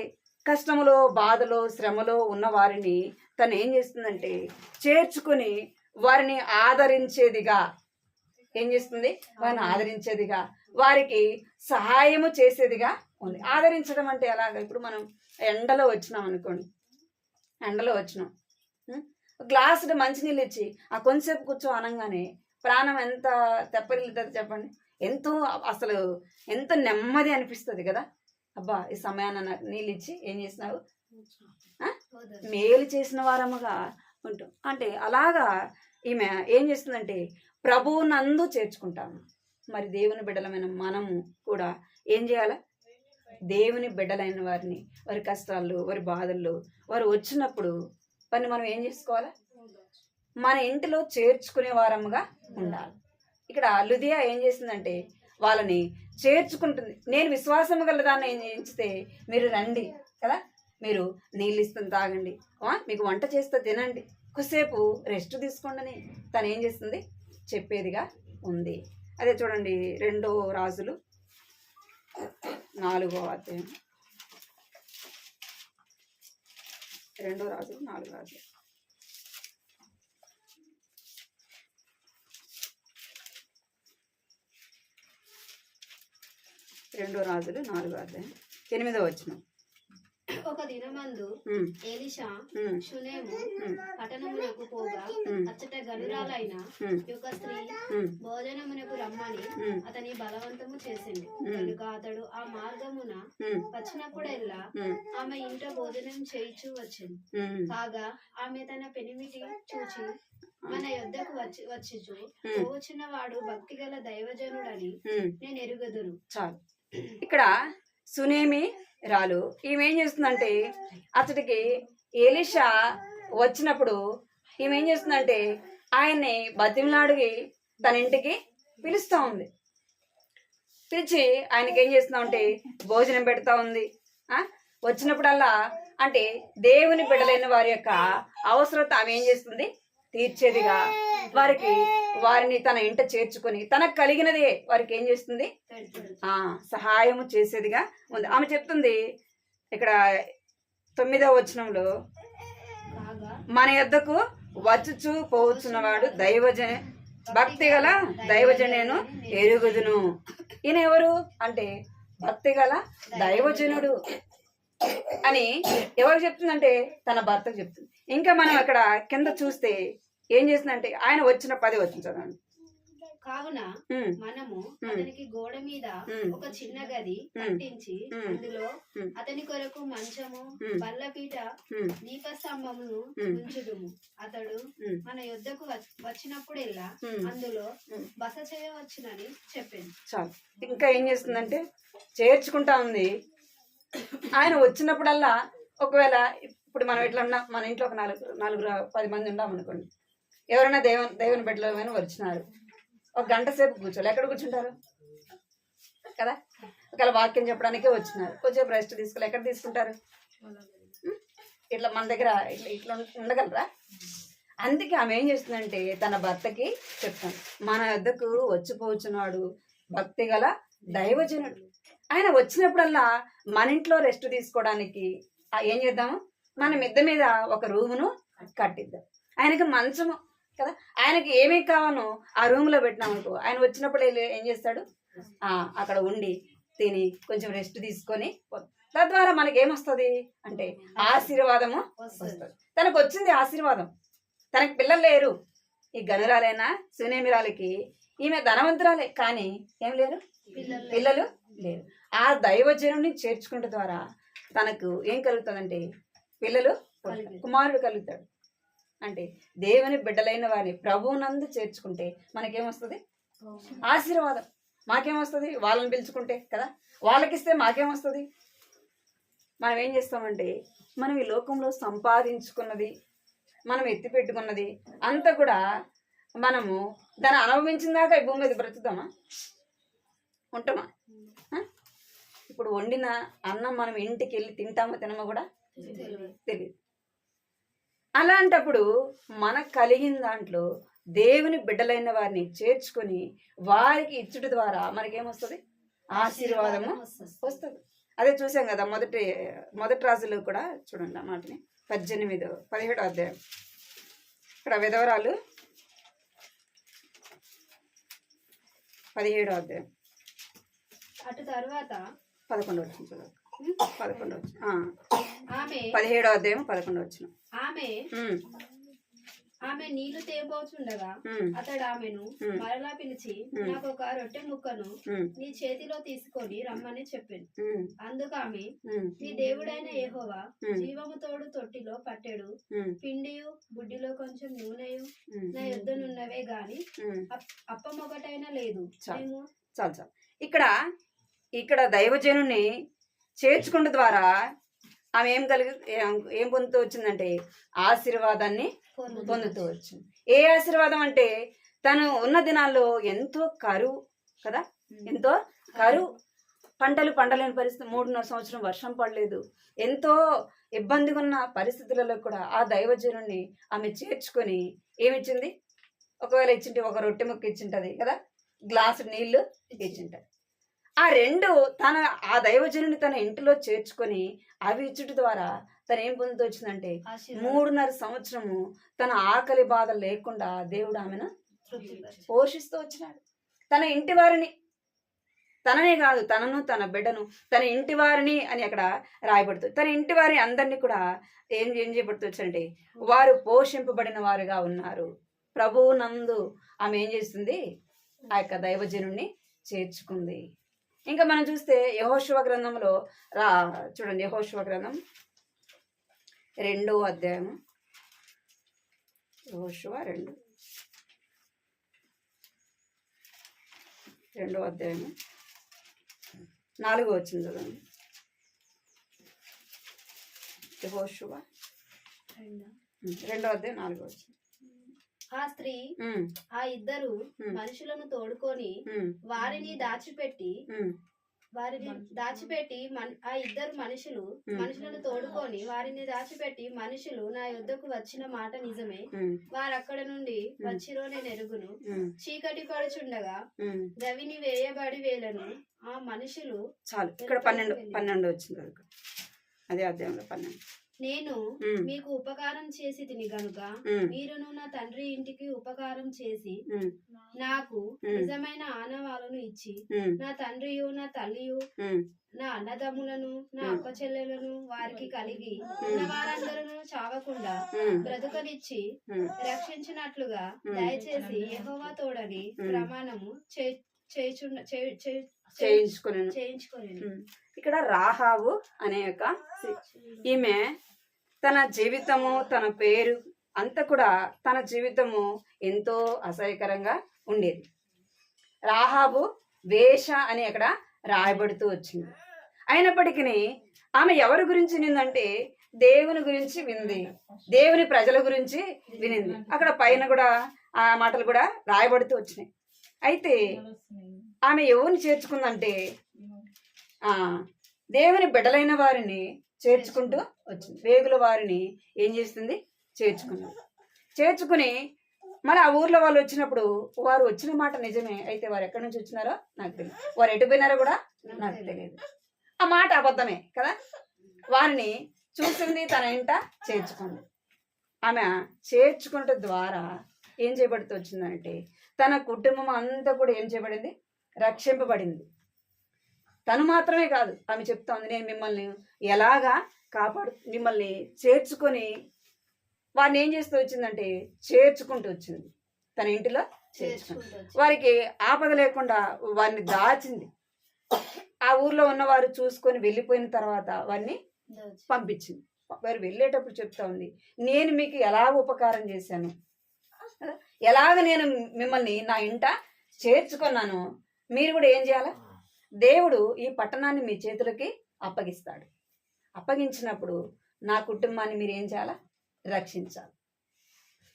కష్టములో, బాధలో, శ్రమలో ఉన్న వారిని తను ఏం చేస్తుందంటే చేర్చుకుని వారిని ఆదరించేదిగా ఏం చేస్తుంది? వారిని ఆదరించేదిగా, వారికి సహాయము చేసేదిగా ఉంది. ఆదరించడం అంటే ఎలాగ? ఇప్పుడు మనం ఎండలో వచ్చినాం అనుకోండి, ఎండలో వచ్చినాం, గ్లాసుడు మంచినీళ్ళు ఇచ్చి ఆ కొంచెంసేపు కూర్చో అనగానే ప్రాణం ఎంత తెప్పరిల్లుతుంది చెప్పండి. అసలు ఎంత నెమ్మది అనిపిస్తుంది కదా. అబ్బా, ఈ సమయాన్ని నాకు నీళ్ళు ఇచ్చి ఏం చేసినావు, మేలు చేసిన వారముగా ఉంటాం. అంటే అలాగా ఈమె ఏం చేస్తుందంటే ప్రభువు నందు చేర్చుకుంటాము. మరి దేవుని బిడ్డలమైన మనము కూడా ఏం చేయాలి? దేవుని బిడ్డలైన వారిని వారి కష్టాల్లో, వారి బాధల్లో వారు వచ్చినప్పుడు వారిని మనం ఏం చేసుకోవాలి? మన ఇంటిలో చేర్చుకునే వారముగా ఉండాలి. ఇక్కడ లుదియా ఏం చేసిందంటే వాళ్ళని చేర్చుకుంటుంది. నేను విశ్వాసం గలదాన్ని ఎంచితే మీరు రండి కదా, మీరు నీళ్ళు ఇస్తుంది తాగండి, మీకు వంట చేస్తే తినండి, కొద్దిసేపు రెస్ట్ తీసుకోండి అని తను ఏం చేస్తుంది? చెప్పేదిగా ఉంది. అదే చూడండి, 2 రాజులు 4వ అధ్యాయం, 2 రాజులు 4వ అధ్యాయం. 2 రాజులు 4వ అధ్యాయం 8వ వచనం. ఒక దినమందు ఎలీషా షునేము పట్టణమునకు పోగా అచ్చట గనురాలైన ఒక స్త్రీ భోజనమునకు రమ్మని అతని బలవంతము చేసింది. కనుక అతడు ఆ మార్గమున వచ్చినప్పుడెల్లా ఆమె ఇంట భోజనం చేయించు వచ్చింది. కాగా ఆమె తన పెనిమిటి చూచి మన యొద్దకు వచ్చిచు పోవచ్చిన వాడు భక్తిగల దైవజనుడని నేను ఎరుగదును. చాలు. ఇక్కడ సునేమి రాలు ఈమె ఏం చేస్తుందంటే అతడికి ఎలీషా వచ్చినప్పుడు ఈమె ఏం చేస్తుందంటే ఆయన్ని బతిమలాడిగి తన ఇంటికి పిలుస్తూ ఉంది. పిలిచి ఆయనకి ఏం చేస్తున్నా ఉంటే భోజనం పెడతా ఉంది. వచ్చినప్పుడల్లా అంటే దేవుని బిడ్డలైన వారి యొక్క అవసరత ఆమె ఏం చేస్తుంది? తీర్చేదిగా, వారిని తన ఇంట చేర్చుకొని తనకు కలిగినదే వారికి ఏం చేస్తుంది? సహాయము చేసేదిగా ఉంది. ఆమె చెప్తుంది ఇక్కడ 9వ వచనంలో, మన యొద్దకు వచ్చుచు పోవచ్చున్నవాడు భక్తి గల దైవజనేను ఎరుగుదును. ఈయన ఎవరు అంటే భక్తి గల దైవజనుడు అని ఎవరు చెప్తుందంటే తన భర్తకు చెప్తుంది. ఇంకా మనం అక్కడ కింద చూస్తే ఏం చేస్తుందంటే ఆయన వచ్చిన 10 వచ్చింది చదవండి. కావున మనము అతనికి గోడ మీద ఒక చిన్న గది కట్టించి అందులో అతని కొరకు మంచము, బల్లపీట, దీపస్తంభమును ఉంచుదుము. అతడు మన యొద్దకు వచ్చినప్పుడెల్లా అందులో బస చేయవచ్చునని చెప్పింది. చాలు. ఇంకా ఏం చేస్తుందంటే చేర్చుకుంటా ఉంది. ఆయన వచ్చినప్పుడల్లా ఒకవేళ ఇప్పుడు మనం ఎట్లా ఉన్నాం, మన ఇంట్లో ఒక 10 మంది ఉన్నాం అనుకోండి, ఎవరైనా దేవుని బిడ్డలమైన వచ్చినారు, ఒక గంట సేపు కూర్చోవాలి. ఎక్కడ కూర్చుంటారు కదా? ఒకవేళ వాక్యం చెప్పడానికే వచ్చినారు, కొంచెం రెస్ట్ తీసుకోవాలి. ఎక్కడ తీసుకుంటారు? ఇట్లా మన దగ్గర ఇట్లా ఉండగలరా? అందుకే ఆమె ఏం చేస్తుందంటే తన భర్తకి చెప్తాను, మన వద్దకు వచ్చిపోవచ్చున్నాడు భక్తి గల దైవజనుడు. ఆయన వచ్చినప్పుడల్లా మన ఇంట్లో రెస్ట్ తీసుకోవడానికి ఏం చేద్దాము, మన మిద్దె మీద ఒక రూమును కట్టిద్దాం. ఆయనకి మంచము కదా, ఆయనకి ఏమేమి కావాలో ఆ రూమ్లో పెట్టినామనుకో, ఆయన వచ్చినప్పుడు ఏం చేస్తాడు, అక్కడ ఉండి తిని కొంచెం రెస్ట్ తీసుకొని, తద్వారా మనకి ఏమొస్తుంది అంటే ఆశీర్వాదము వస్తుంది. తనకు వచ్చింది ఆశీర్వాదం. తనకి పిల్లలు లేరు. ఈ గనురాలైన సునేమిరాలకి ఈమె ధనవంతురాలే, కానీ ఏం లేరు, పిల్లలు లేరు. ఆ దైవజనుడిని చేర్చుకుంటే ద్వారా తనకు ఏం కలుగుతుందంటే పిల్లలు, కుమారుడు కలుగుతాడు. అంటే దేవుని బిడ్డలైన వారిని ప్రభువునందు చేర్చుకుంటే మనకేమొస్తుంది, ఆశీర్వాదం. మాకేమొస్తుంది, వాళ్ళని పిలుచుకుంటే కదా, వాళ్ళకిస్తే మాకేమొస్తుంది. మనం ఏం చేస్తామంటే మనం ఈ లోకంలో సంపాదించుకున్నది, మనం ఎత్తి పెట్టుకున్నది అంతా కూడా మనము దాన్ని అనుభవించిన దాకా ఈ భూమి మీద బ్రతుకుతామా, ఉంటామా? ఇప్పుడు వండిన అన్నం మనం ఇంటికి వెళ్ళి తింటామో తినమో కూడా తెలియదు. అలాంటప్పుడు మనకు కలిగిన దాంట్లో దేవుని బిడ్డలైన వారిని చేర్చుకొని వారికి ఇచ్చుట ద్వారా మనకేమొస్తుంది, ఆశీర్వాదము వస్తుంది. అదే చూసాం కదా మొదటి రాజులు కూడా చూడండి ఆ మాటని 17వ అధ్యాయం. ఇక్కడ విధవరాలు 17వ అధ్యాయం అటు తర్వాత 11వ వచ్చిన 11వ ఆమె 17వ అధ్యాయం 11వ వచ్చిన ఆమె నీళ్లు తేబోచుండగా అతడు ఆమెను మరలా పిలిచి నాకు ఒక రొట్టె ముక్కను నీ చేతిలో తీసుకొని రమ్మని చెప్పాను. అందుకు ఆమె, నీ దేవుడైన యెహోవా జీవము తోడు తొట్టిలో పట్టెడు పిండియు బుడ్డిలో కొంచెం నూనెయు నా యొద్దనున్నవే గాని అప్పమొకటైనా లేదు. చాలు. ఇక్కడ దైవజనుని చేర్చుకుంట ద్వారా ఆమె ఏం పొందుతూ వచ్చిందంటే ఆశీర్వాదాన్ని పొందుతూ వచ్చింది. ఏ ఆశీర్వాదం అంటే తను ఉన్న దినాల్లో ఎంతో కరువు కదా, ఎంతో కరువు, పంటలు పండలేని పరిస్థితి, 3.5 సంవత్సరం వర్షం పడలేదు, ఎంతో ఇబ్బందిగా ఉన్న పరిస్థితులలో కూడా ఆ దైవజనుడిని ఆమె చేర్చుకొని ఏమిచ్చింది, ఒకవేళ ఇచ్చింటే ఒక రొట్టె ముక్క ఇచ్చింటది కదా, గ్లాసు నీళ్లు ఇచ్చింటది. ఆ రెండు ఆ దైవజనుని తన ఇంటిలో చేర్చుకొని అవి ఇచ్చుట ద్వారా తను ఏం పొందుతూ వచ్చిందంటే 3.5 సంవత్సరము తన ఆకలి బాధ లేకుండా దేవుడు ఆమెను పోషిస్తూ వచ్చినాడు. తన ఇంటి వారిని, తననే కాదు తనను తన బిడ్డను తన ఇంటి వారిని అని అక్కడ రాయబడుతుంది. తన ఇంటి వారి అందరినీ కూడా ఏం చేయబడుతూ వచ్చంటే వారు పోషింపబడిన వారుగా ఉన్నారు. ప్రభువు నందు ఆమె ఏం చేస్తుంది, ఆ యొక్క దైవజనుడిని చేర్చుకుంది. ఇంకా మనం చూస్తే యెహోషువ గ్రంథంలో చూడండి, యెహోషువ గ్రంథం 2వ అధ్యాయము, యెహోషువ 2వ అధ్యాయము 4వ వచ్చింది చూడండి. యెహోషువ 2వ అధ్యాయం 4వ వచ్చింది. ఆ స్త్రీ ఆ ఇద్దరు మనుషులను తోడుకొని వారిని దాచిపెట్టి ఆ ఇద్దరు మనుషులను తోడుకొని వారిని దాచిపెట్టి మనుషులు నా యొద్దకు వచ్చిన మాట నిజమే, వారక్కడ నుండి వచ్చిరో నేను ఎరుగును. చీకటి పడుచుండగా రవిని వేయబడి వేలను ఆ మనుషులు. చాలు, ఇక్కడ 12 వచ్చింది. అదే అధ్యాయంలో 12. నేను మీకు ఉపకారం చేసి తిని గనుక మీరును నా తండ్రి ఇంటికి ఉపకారం చేసి నాకు నిజమైన ఆనవాలను ఇచ్చి నా తండ్రియు నా తల్లియు నా అన్నదమ్ములను నా అక్క చెల్లెలను వారికి కలిగి ఉన్న వారందరూ చావకుండా బ్రతుకనిచ్చి రక్షించినట్లుగా దయచేసి యెహోవా తోడని ప్రమాణము చేయించుకొని. ఇక్కడ రాహాబు అనే యొక్క ఈమె తన జీవితము, తన పేరు అంతా కూడా తన జీవితము ఎంతో అసహ్యకరంగా ఉండేది. రాహాబు వేష అని అక్కడ రాయబడుతూ వచ్చింది. అయినప్పటికీ ఆమె ఎవరి గురించి వినిందంటే దేవుని గురించి వింది, దేవుని ప్రజల గురించి వినింది. అక్కడ పైన కూడా ఆ మాటలు కూడా రాయబడుతూ వచ్చినాయి. అయితే ఆమె ఎవరిని చేర్చుకుందంటే దేవుని బిడ్డలైన వారిని చేర్చుకుంటూ వచ్చింది. వేగుల వారిని ఏం చేస్తుంది, చేర్చుకున్నది. చేర్చుకుని మన ఆ ఊర్లో వాళ్ళు వచ్చినప్పుడు వారు వచ్చిన మాట నిజమే, అయితే వారు ఎక్కడి నుంచి వచ్చినారో నాకు తెలియదు, వారు ఎటు పోయినారో కూడా నాకు తెలియదు. ఆ మాట అబద్ధమే కదా. వారిని చూసింది తన ఇంట చేర్చుకుంది. ఆమె చేర్చుకున్న ద్వారా ఏం చేయబడుతూ వచ్చిందంటే తన కుటుంబం అంతా కూడా ఏం చేయబడింది, రక్షింపబడింది. తను మాత్రమే కాదు, ఆమె చెప్తోంది నేను మిమ్మల్ని ఎలాగా మిమ్మల్ని చేర్చుకొని వారిని ఏం చేస్తూ వచ్చిందంటే చేర్చుకుంటూ వచ్చింది, తన ఇంటిలో చేర్చుకుంటూ. వారికి ఆపద లేకుండా వారిని దాచింది. ఆ ఊర్లో ఉన్నవారు చూసుకొని వెళ్ళిపోయిన తర్వాత వారిని పంపించింది. వారు వెళ్ళేటప్పుడు చెప్తా ఉంది, నేను మీకు ఎలా ఉపకారం చేశాను, ఎలాగ నేను మిమ్మల్ని నా ఇంట చేర్చుకున్నాను, మీరు కూడా ఏం చేయాలా, దేవుడు ఈ పట్టణాన్ని మీ చేతులకి అప్పగిస్తాడు. అప్పగించినప్పుడు నా కుటుంబాన్ని మీరు ఏం చేయాలా, రక్షించాలి.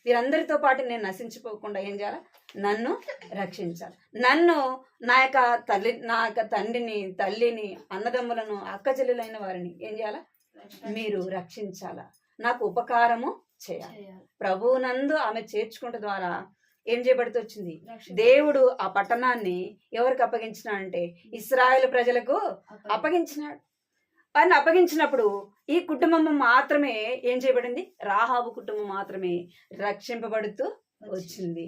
వీరందరితో పాటు నేను నశించిపోకుండా ఏం చేయాలి, నన్ను రక్షించాలి. నన్ను నా యొక్క తండ్రిని, తల్లిని, అన్నదమ్ములను, అక్క చెల్లెలైన వారిని ఏం చేయాలా, మీరు రక్షించాలా, నాకు ఉపకారము చేయాలి. ప్రభువునందు ఆమె చేర్చుకుంట ద్వారా ఏం చేయబడుతూ వచ్చింది, దేవుడు ఆ పట్టణాన్ని ఎవరికి అప్పగించినాడంటే ఇశ్రాయేలు ప్రజలకు అప్పగించినాడు. వారిని అప్పగించినప్పుడు ఈ కుటుంబం మాత్రమే ఏం చేయబడింది, రాహాబు కుటుంబం మాత్రమే రక్షింపబడుతూ వచ్చింది.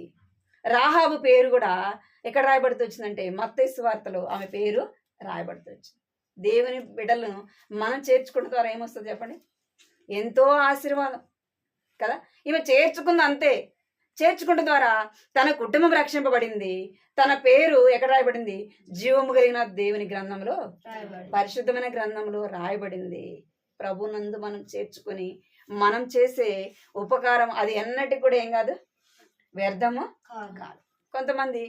రాహాబు పేరు కూడా ఎక్కడ రాయబడుతూ వచ్చిందంటే మత్తయి సువార్తలో ఆమె పేరు రాయబడుతూ వచ్చింది. దేవుని బిడ్డలను మనం చేర్చుకున్న ద్వారా ఏమొస్తుంది చెప్పండి, ఎంతో ఆశీర్వాదం కదా. ఈమె చేర్చుకుంది అంతే, చేర్చుకుంట ద్వారా తన కుటుంబం రక్షింపబడింది. తన పేరు ఎక్కడ రాయబడింది, జీవము కలిగిన దేవుని గ్రంథంలో, పరిశుద్ధమైన గ్రంథంలో రాయబడింది. ప్రభునందు మనం చేర్చుకొని మనం చేసే ఉపకారం అది ఎన్నటికి కూడా ఏం కాదు, వ్యర్థము కాదు. కొంతమంది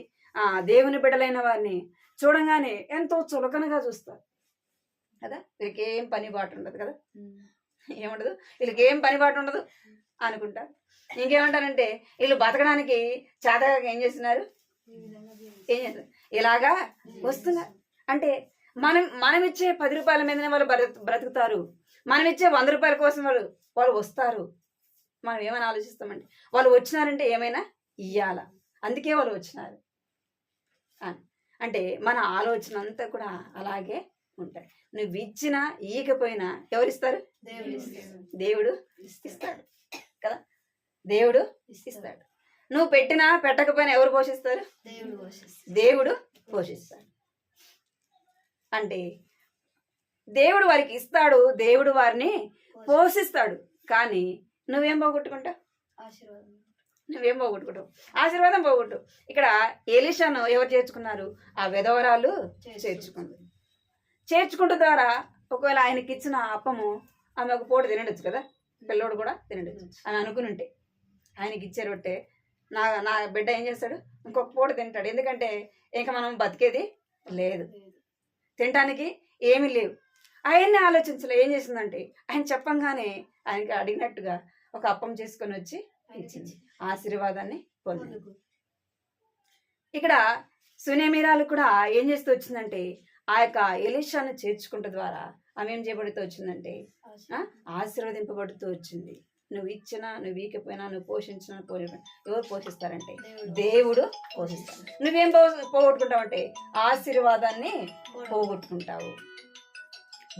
దేవుని బిడ్డలైన వారిని చూడంగానే ఎంతో చులకనగా చూస్తారు కదా. వీళ్ళకి ఏం పని బాటు ఉండదు కదా, ఏముండదు, వీళ్ళకి ఏం పని బాటు ఉండదు అనుకుంటారు. ఇంకేమంటారంటే వీళ్ళు బతకడానికి చేతగా ఏం చేస్తున్నారు, ఏం చేస్తున్నారు, ఇలాగా వస్తున్నారు. అంటే మనం ఇచ్చే 10 రూపాయల మీదనే వాళ్ళు బ్రతుకుతారు. మనం ఇచ్చే 100 రూపాయల కోసం వాళ్ళు వస్తారు. మనం ఏమైనా ఆలోచిస్తామంటే వాళ్ళు వచ్చినారంటే ఏమైనా ఇయ్యాల, అందుకే వాళ్ళు వచ్చినారు అంటే మన ఆలోచన అంతా కూడా అలాగే ఉంటాయి. నువ్వు ఇచ్చినా ఈకపోయినా ఎవరిస్తారు, దేవుడు ఇస్తాడు కదా. దేవుడు ఇస్తాడు. నువ్వు పెట్టినా పెట్టకపోయినా ఎవరు పోషిస్తారు, దేవుడు పోషిస్తాడు. అంటే దేవుడు వారికి ఇస్తాడు, దేవుడు వారిని పోషిస్తాడు. కానీ నువ్వేం పోగొట్టుకుంటావు, నువ్వేం పోగొట్టుకుంటావు, ఆశీర్వాదం పోగొట్టు. ఇక్కడ ఎలీషాను ఎవరు చేర్చుకున్నారు, ఆ విధవరాలు చేర్చుకుంటూ ద్వారా ఒకవేళ ఆయనకి ఇచ్చిన అప్పము ఆమె ఒక పూట తినడచ్చు కదా, పిల్లోడు కూడా తినడచ్చు అని అనుకుని ఉంటే, ఆయనకి ఇచ్చే రొట్టె నా బిడ్డ ఏం చేస్తాడు, ఇంకొక పూట తింటాడు. ఎందుకంటే ఇంకా మనం బతికేది లేదు, తినడానికి ఏమీ లేవు. ఆయన్ని ఆలోచించలే, ఏం చేసిందంటే ఆయన చెప్పంగానే ఆయనకి అడిగినట్టుగా ఒక అప్పం చేసుకొని వచ్చి ఇచ్చింది, ఆశీర్వాదాన్ని పొందింది. ఇక్కడ సునేమీరాలు కూడా ఏం చేస్తూ వచ్చిందంటే ఆ యొక్క ఎలీషాను చేర్చుకుంట ద్వారా ఆమె ఏం చేయబడుతూ వచ్చిందంటే ఆశీర్వదింపబడుతూ వచ్చింది. నువ్వు ఇచ్చినా, నువ్వు వీకపోయినా, నువ్వు పోషించినా, ఎవరు పోషిస్తారంటే దేవుడు పోషిస్తాడు. నువ్వేం పోగొట్టుకుంటావు అంటే ఆశీర్వాదాన్ని పోగొట్టుకుంటావు.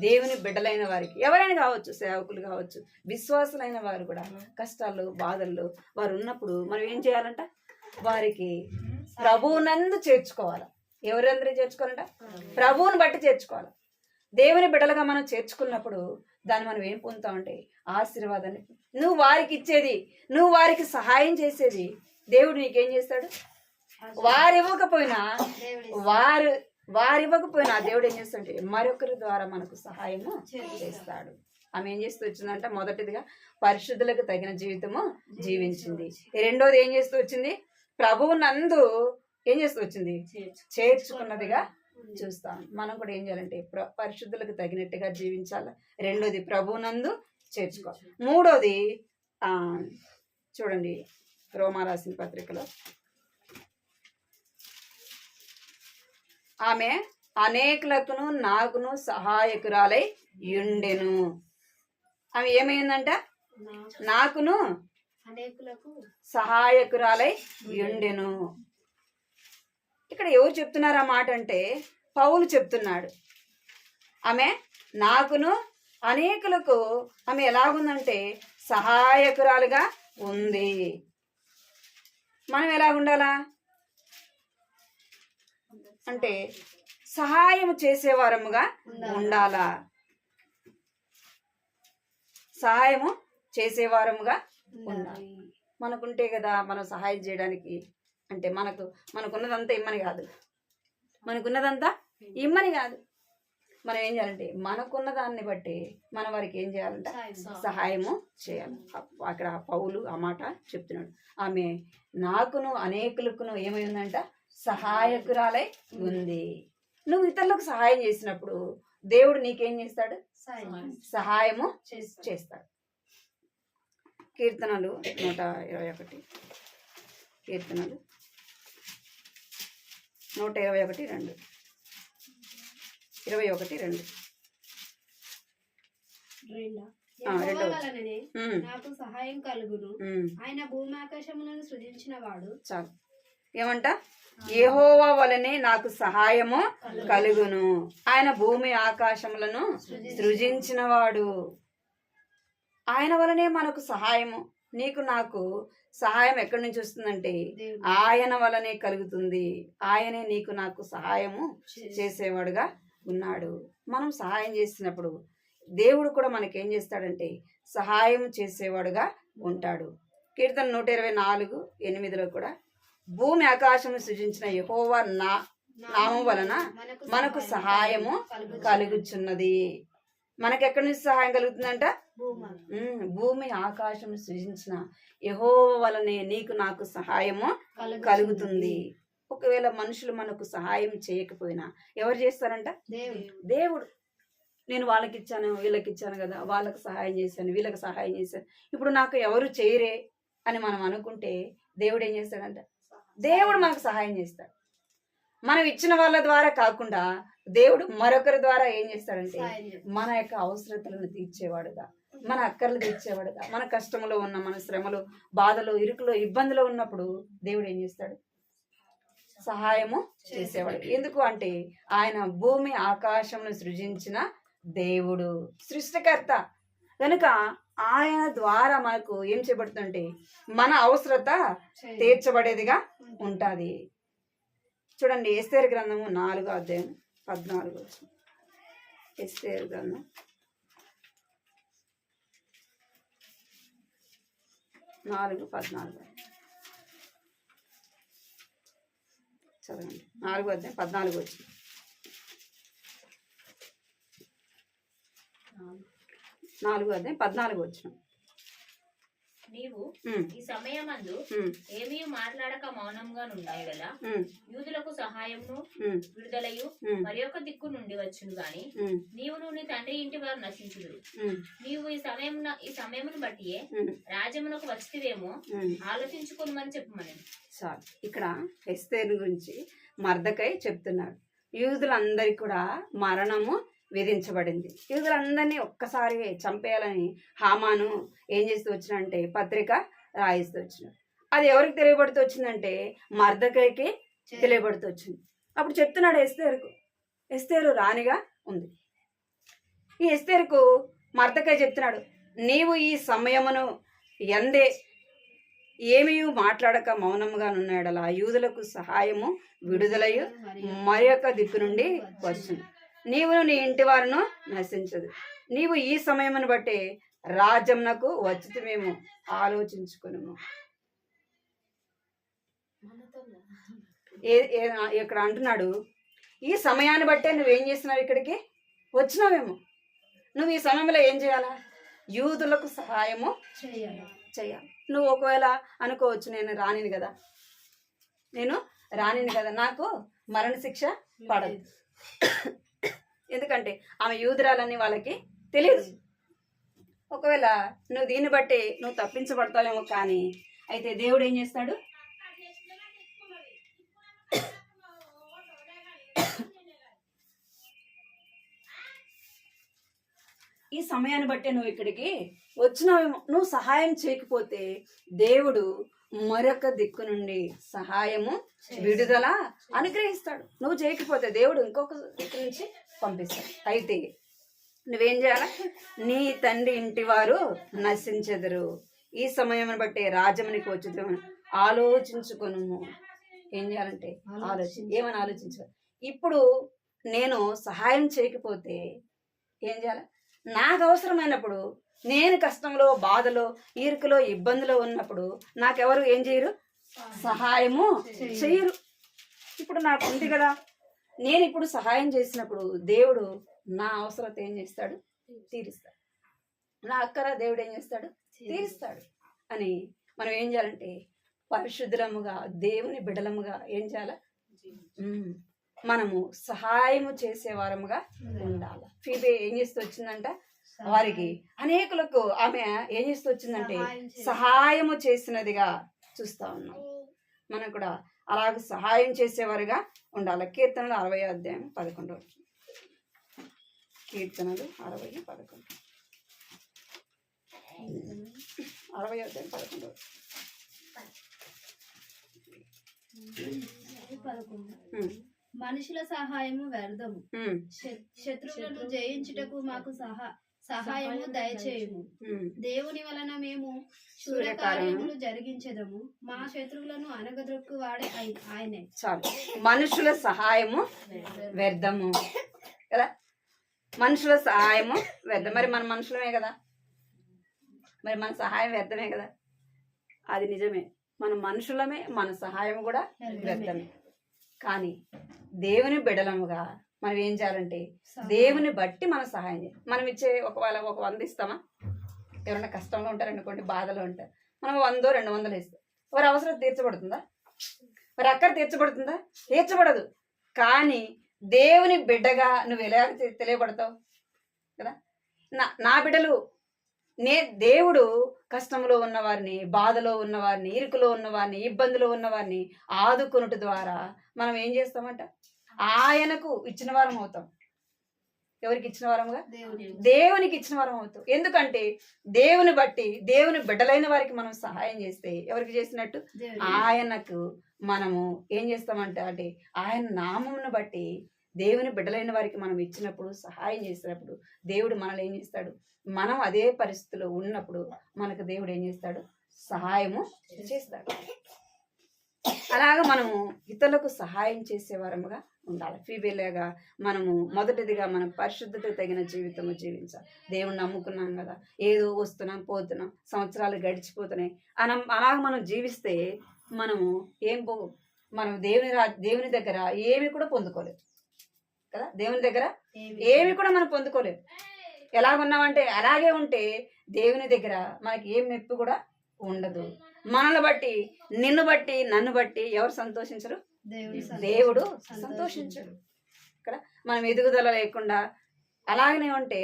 దేవుని బిడ్డలైన వారికి ఎవరైనా కావచ్చు, సేవకులు కావచ్చు, విశ్వాసులైన వారు కూడా కష్టాల్లో బాధల్లో వారు ఉన్నప్పుడు మనం ఏం చేయాలంట, వారికి ప్రభువునందు చేర్చుకోవాలి. ఎవరందరూ చేర్చుకోవాలంట, ప్రభువుని బట్టి చేర్చుకోవాలి. దేవుని బిడ్డలుగా మనం చేర్చుకున్నప్పుడు దాన్ని మనం ఏం పొందుతామంటే ఆశీర్వాదాన్ని. నువ్వు వారికి ఇచ్చేది, నువ్వు వారికి సహాయం చేసేది, దేవుడు నీకేం చేస్తాడు, వారివ్వకపోయినా దేవుడు ఏం చేస్తాడంటే మరొకరి ద్వారా మనకు సహాయము చేస్తాడు. ఆమె ఏం చేస్తూ వచ్చిందంట, మొదటిదిగా పరిశుద్ధులకు తగిన జీవితము జీవించింది. రెండోది ఏం చేస్తూ వచ్చింది, ప్రభువు నందు ఏం చేస్తూ వచ్చింది, చేర్చుకున్నదిగా చూస్తాం. మనం కూడా ఏం చేయాలంటే పరిశుద్ధులకు తగినట్టుగా జీవించాలి. రెండోది ప్రభువు నందు చేర్చుకోవాలి. మూడోది చూడండి, రోమా రాసిన పత్రికలో ఆమె అనేకులకును నాకును సహాయకురాలై యుండెను. ఆమె ఏమైందంట, నాకును అనేకులకు సహాయకురాలై ఉండెను. ఇక్కడ ఎవరు చెప్తున్నారు ఆ మాట అంటే పౌలు చెప్తున్నాడు. ఆమె నాకును అనేకులకు ఆమె ఎలాగుందంటే సహాయకురాలుగా ఉంది. మనం ఎలా ఉండాలా అంటే సహాయం చేసేవారముగా ఉండాలా. సహాయము చేసేవారముగా ఉండాలి. మనకుంటే కదా మనం సహాయం చేయడానికి. అంటే మనకున్నదంతా ఇమ్మని కాదు, మనకున్నదంతా ఇమ్మని కాదు. మనం ఏం చేయాలంటే మనకున్న దాన్ని బట్టి మనం వారికి ఏం చేయాలంట, సహాయము చేయాలి. అక్కడ పౌలు ఆ మాట చెప్తున్నాడు. ఆమె నాకును అనేకులకును ఏమై ఉందంట, సహాయకురాలై ఉంది. నువ్వు ఇతరులకు సహాయం చేసినప్పుడు దేవుడు నీకేం చేస్తాడు, సహాయము చేస్తాడు. కీర్తనలు 121, కీర్తనలు 121:2, 21:2. నాకు సహాయం కలుగును. ఆయన భూమి ఆకాశములను సృజించిన వాడు. చాలు. ఏమంట, యెహోవా వలనే నాకు సహాయము కలుగును. ఆయన భూమి ఆకాశములను సృజించిన వాడు. ఆయన వలనే మనకు సహాయము. నీకు నాకు సహాయం ఎక్కడి నుంచి వస్తుందంటే ఆయన వలనే కలుగుతుంది. ఆయనే నీకు నాకు సహాయము చేసేవాడుగా ఉన్నాడు. మనం సహాయం చేసినప్పుడు దేవుడు కూడా మనకేం చేస్తాడంటే సహాయం చేసేవాడుగా ఉంటాడు. కీర్తన 124:8 కూడా భూమి ఆకాశము సృజించిన యెహోవా నామం వలన మనకు సహాయము కలుగుచున్నది. మనకెక్కడి నుంచి సహాయం కలుగుతుందంట, భూమి ఆకాశం సృజించిన యెహోవా వలనే నీకు నాకు సహాయము కలుగుతుంది. ఒకవేళ మనుషులు మనకు సహాయం చేయకపోయినా ఎవరు చేస్తారంట, దేవుడు. నేను వాళ్ళకి ఇచ్చాను, వీళ్ళకి ఇచ్చాను కదా, వాళ్ళకి సహాయం చేశాను, వీళ్ళకి సహాయం చేశాను, ఇప్పుడు నాకు ఎవరు చేయరే అని మనం అనుకుంటే దేవుడు ఏం చేస్తాడంట, దేవుడు మనకు సహాయం చేస్తాడు. మనం ఇచ్చిన వాళ్ళ ద్వారా కాకుండా దేవుడు మరొకరి ద్వారా ఏం చేస్తాడంటే మన యొక్క అవసరతలను తీర్చేవాడుగా, మన అక్కర్లు తీర్చేవాడుగా, మన కష్టంలో ఉన్న, మన శ్రమలు, బాధలు, ఇరుకులో, ఇబ్బందులో ఉన్నప్పుడు దేవుడు ఏం చేస్తాడు, సహాయము చేసేవాడు. ఎందుకు అంటే ఆయన భూమి ఆకాశమును సృజించిన దేవుడు, సృష్టికర్త కనుక ఆయన ద్వారా మనకు ఏం చేయబడుతుందంటే మన అవసరత తీర్చబడేదిగా ఉంటుంది. చూడండి, ఎస్తేరు గ్రంథము 4:14. ఎస్తేరు గ్రంథం 4:14 చదవండి. 4:14 4:14. నీవు ఈ సమయమందు ఏమీ మాట్లాడక మౌనంగా నుండాయి కదా, యూదులకు సహాయమును విడుదలయు మరి ఒక దిక్కు నుండి వచ్చును గాని నీవును నీ తండ్రి ఇంటి వారు నశించుదురు. నీవు ఈ సమయమును బట్టియే రాజ్యమునకు వచ్చితివేమో ఆలోచించుకోమని చెప్పమని. సార్, ఇక్కడ ఎస్తేరు గురించి మర్దకై చెప్తున్నాడు. యూదులందరికీ కూడా మరణము విధించబడింది. యూదులందరినీ ఒక్కసారి చంపేయాలని హామాను ఏం చేస్తూ వచ్చినంటే పత్రిక రాయిస్తూ వచ్చినాడు. అది ఎవరికి తెలియబడుతూ వచ్చిందంటే మర్దకైకి తెలియబడుతూ వచ్చింది. అప్పుడు చెప్తున్నాడు ఎస్తేరు రాణిగా ఉంది. ఈ ఎస్తేరుకు మర్దకై చెప్తున్నాడు, నీవు ఈ సమయమును ఎందే ఏమీ మాట్లాడక మౌనముగా ఉన్నాడలా యూదులకు సహాయము విడుదలయు మరి యొక్క దిక్కు నుండి వచ్చును. నీవును నీ ఇంటి వారును నశించదు. నీవు ఈ సమయమును బట్టి రాజ్యమునకు వచ్చి మేము ఆలోచించుకును. ఇక్కడ అంటున్నాడు, ఈ సమయాన్ని బట్టే నువ్వేం చేస్తున్నావు, ఇక్కడికి వచ్చినావేమో. నువ్వు ఈ సమయంలో ఏం చేయాలా, యూదులకు సహాయము చేయాలి. నువ్వు ఒకవేళ అనుకోవచ్చు, నేను రానిని కదా, నాకు మరణశిక్ష పడదు. ఎందుకంటే ఆమె యూదురాలని వాళ్ళకి తెలియదు. ఒకవేళ నువ్వు దీన్ని బట్టి నువ్వు తప్పించబడతావేమో. కానీ అయితే దేవుడు ఏం చేస్తాడు, ఈ సమయాన్ని బట్టి నువ్వు ఇక్కడికి వచ్చినావేమో. నువ్వు సహాయం చేయకపోతే దేవుడు మరొక దిక్కు నుండి సహాయము, విడుదల అనుగ్రహిస్తాడు. నువ్వు చేయకపోతే దేవుడు ఇంకొక దిక్కు నుంచి పంపిస్తాడు. అయితే నువ్వేం చేయాలా? నీ తండ్రి ఇంటి వారు నశించెదరు. ఈ సమయం బట్టి రాజ్యమునికి వచ్చి ఆలోచించుకొను. ఏం చేయాలంటే ఏమని ఆలోచించాలి? ఇప్పుడు నేను సహాయం చేయకపోతే ఏం చేయాలి? నాకు అవసరమైనప్పుడు, నేను కష్టంలో, బాధలో, ఈరుకలో, ఇబ్బందిలో ఉన్నప్పుడు నాకెవరు ఏం చేయరు? సహాయము చేయరు. ఇప్పుడు నాకు ఉంది కదా, నేను ఇప్పుడు సహాయం చేసినప్పుడు దేవుడు నా అవసరత ఏం చేస్తాడు? తీరుస్తాడు. నా అక్కర దేవుడు ఏం చేస్తాడు? తీరుస్తాడు. అని మనం ఏం చేయాలంటే పరిశుద్ధులముగా, దేవుని బిడలముగా ఏం చేయాలి? మనము సహాయము చేసేవారముగా ఉండాలి. ఫీబే ఏం చేస్తూ వచ్చిందంట? వారికి అనేకులకు ఆమె ఏం చేస్తూ వచ్చిందంటే సహాయము చేసినదిగా చూస్తా ఉన్నాం. మనం కూడా అలాగ సహాయం చేసేవారుగా ఉండాలి. కీర్తనలు 60వ అధ్యాయం 11వ. కీర్తనలు 60:11. 60వ అధ్యాయం 11వ. మనుషుల సహాయము వ్యర్థము, శత్రువులను జయించుటకు మాకు సహాయము దయచేయము. దేవుని వలన మేము సూర్యకార్యములు జరిగించెదము, మా శత్రువులను అనగదొక్కు వాడే ఆయనే. చాలు. మనుషుల సహాయము వ్యర్థము కదా. మనుషుల సహాయము వ్యర్థం. మరి మన మనుషులమే కదా, మరి మన సహాయం వ్యర్థమే కదా. అది నిజమే, మన మనుషులమే, మన సహాయం కూడా వ్యర్థమే. కానీ దేవుని బిడలముగా మనం ఏం చేయాలంటే దేవుని బట్టి మనం సహాయం చేయాలి. మనం ఇచ్చే ఒక 100 ఇస్తామా? ఎవరైనా కష్టంలో ఉంటారనుకోండి, బాధలో ఉంటారు, మనం 100, 200 ఇస్తాం. వారి అవసరం తీర్చబడుతుందా? మరి అక్కడ తీర్చబడుతుందా? తీర్చబడదు. కానీ దేవుని బిడ్డగా నువ్వు ఎలా తెలియబడతావు కదా. నా బిడ్డలు, దేవుడు కష్టంలో ఉన్నవారిని, బాధలో ఉన్నవారిని, ఇరుకులో ఉన్నవారిని, ఇబ్బందిలో ఉన్నవారిని ఆదుకొనుట ద్వారా మనం ఏం చేస్తామంట? ఆయనకు ఇచ్చిన వారం అవుతాం. ఎవరికి ఇచ్చిన వారముగా? దేవునికి ఇచ్చిన వారం అవుతాం. ఎందుకంటే దేవుని బట్టి, దేవుని బిడ్డలైన వారికి మనం సహాయం చేస్తే ఎవరికి చేసినట్టు? ఆయనకు మనము ఏం చేస్తామంట అంటే ఆయన నామమును బట్టి దేవుని బిడ్డలైన వారికి మనం ఇచ్చినప్పుడు, సహాయం చేసినప్పుడు దేవుడు మనల్ని ఏం చేస్తాడు? మనం అదే పరిస్థితిలో ఉన్నప్పుడు మనకు దేవుడు ఏం చేస్తాడు? సహాయము చేస్తాడు. అలాగా మనము ఇతరులకు సహాయం చేసేవారముగా ఉండాలి. ఫీబేలాగా మనము మొదటిదిగా మనం పరిశుద్ధతకు తగిన జీవితము జీవించాలి. దేవుణ్ణి నమ్ముకున్నాం కదా, ఏదో వస్తున్నాం పోతున్నాం, సంవత్సరాలు గడిచిపోతున్నాయి అలాగ మనం జీవిస్తే మనము మనం దేవుని దగ్గర ఏమి కూడా పొందుకోలేదు కదా. దేవుని దగ్గర ఏమి కూడా మనం పొందుకోలేదు. ఎలాగున్నామంటే అలాగే ఉంటే దేవుని దగ్గర మనకి ఏం మెప్పు కూడా ఉండదు. మనల్ని బట్టి, నిన్ను బట్టి, నన్ను బట్టి ఎవరు సంతోషించరు? దేవుడు సంతోషించడు. ఇక్కడ మనం ఎదుగుదల లేకుండా అలాగనే ఉంటే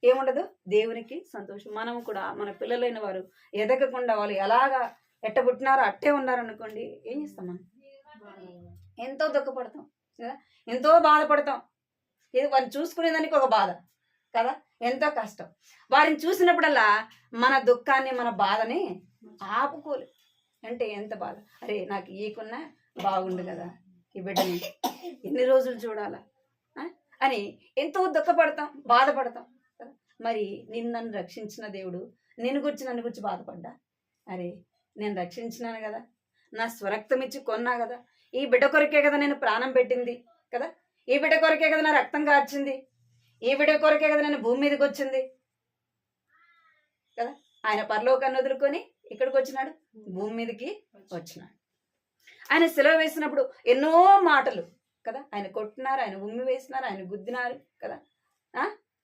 ఏముండదు? దేవునికి సంతోషం. మనము కూడా మన పిల్లలైన వారు ఎదగకుండా వాళ్ళు ఎలాగా ఎట్టబుట్టినారో అట్టే ఉన్నారనుకోండి, ఏం చేస్తాం? మనం ఎంతో దుఃఖపడతాం కదా, ఎంతో బాధపడతాం. వారిని చూసుకునేదానికి ఒక బాధ కదా, ఎంతో కష్టం. వారిని చూసినప్పుడల్లా మన దుఃఖాన్ని, మన బాధని ఆపుకోలే. అంటే ఎంత బాధ! అరే నాకు ఈకున్నా బాగుండు కదా, ఈ బిడ్డని ఎన్ని రోజులు చూడాలా అని ఎంతో దుఃఖపడతాం, బాధపడతాం కదా. మరి నన్ను రక్షించిన దేవుడు నన్ను గురించి బాధపడ్డా? అరే నేను రక్షించినాను కదా, నా స్వరక్తం ఇచ్చి కొన్నా కదా, ఈ బిడ్డ కొరకే కదా నేను ప్రాణం పెట్టింది కదా, ఈ బిడ్డ కొరకే కదా నా రక్తం కార్చింది, ఈ బిడ్డ కొరకే కదా నేను భూమి మీదకి వచ్చింది కదా. ఆయన పరలోకాన్ని వదులుకొని ఇక్కడికి వచ్చినాడు, భూమి మీదకి వచ్చినాడు. ఆయన సెలవు వేసినప్పుడు ఎన్నో మాటలు కదా, ఆయన కొట్టినారు, ఆయన ఉమ్మి వేసినారు, ఆయన గుద్దినారు కదా,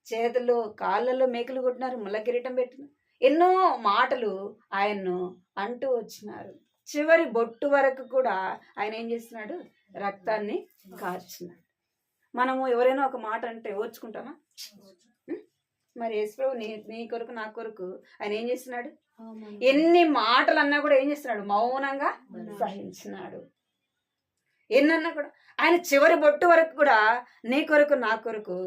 చేతుల్లో కాళ్ళల్లో మేకులు కొట్టినారు, ముళ్ళ కిరీటం పెట్టినారు, ఎన్నో మాటలు ఆయన్ను అంటూ వచ్చినారు. చివరి బొట్టు వరకు కూడా ఆయన ఏం చేస్తున్నాడు? రక్తాన్ని కార్చినాడు. మనము ఎవరైనా ఒక మాట అంటే ఓర్చుకుంటామా? మరి యేసుప్రభు నీ కొరకు, నా కొరకు ఆయన ఏం చేస్తున్నాడు? ఎన్ని మాటలు అన్నా కూడా ఏం చేస్తున్నాడు? మౌనంగా సహించినాడు. ఎన్నన్నా కూడా ఆయన చివరి బొట్టు వరకు కూడా నీ కొరకు, నా కొరకు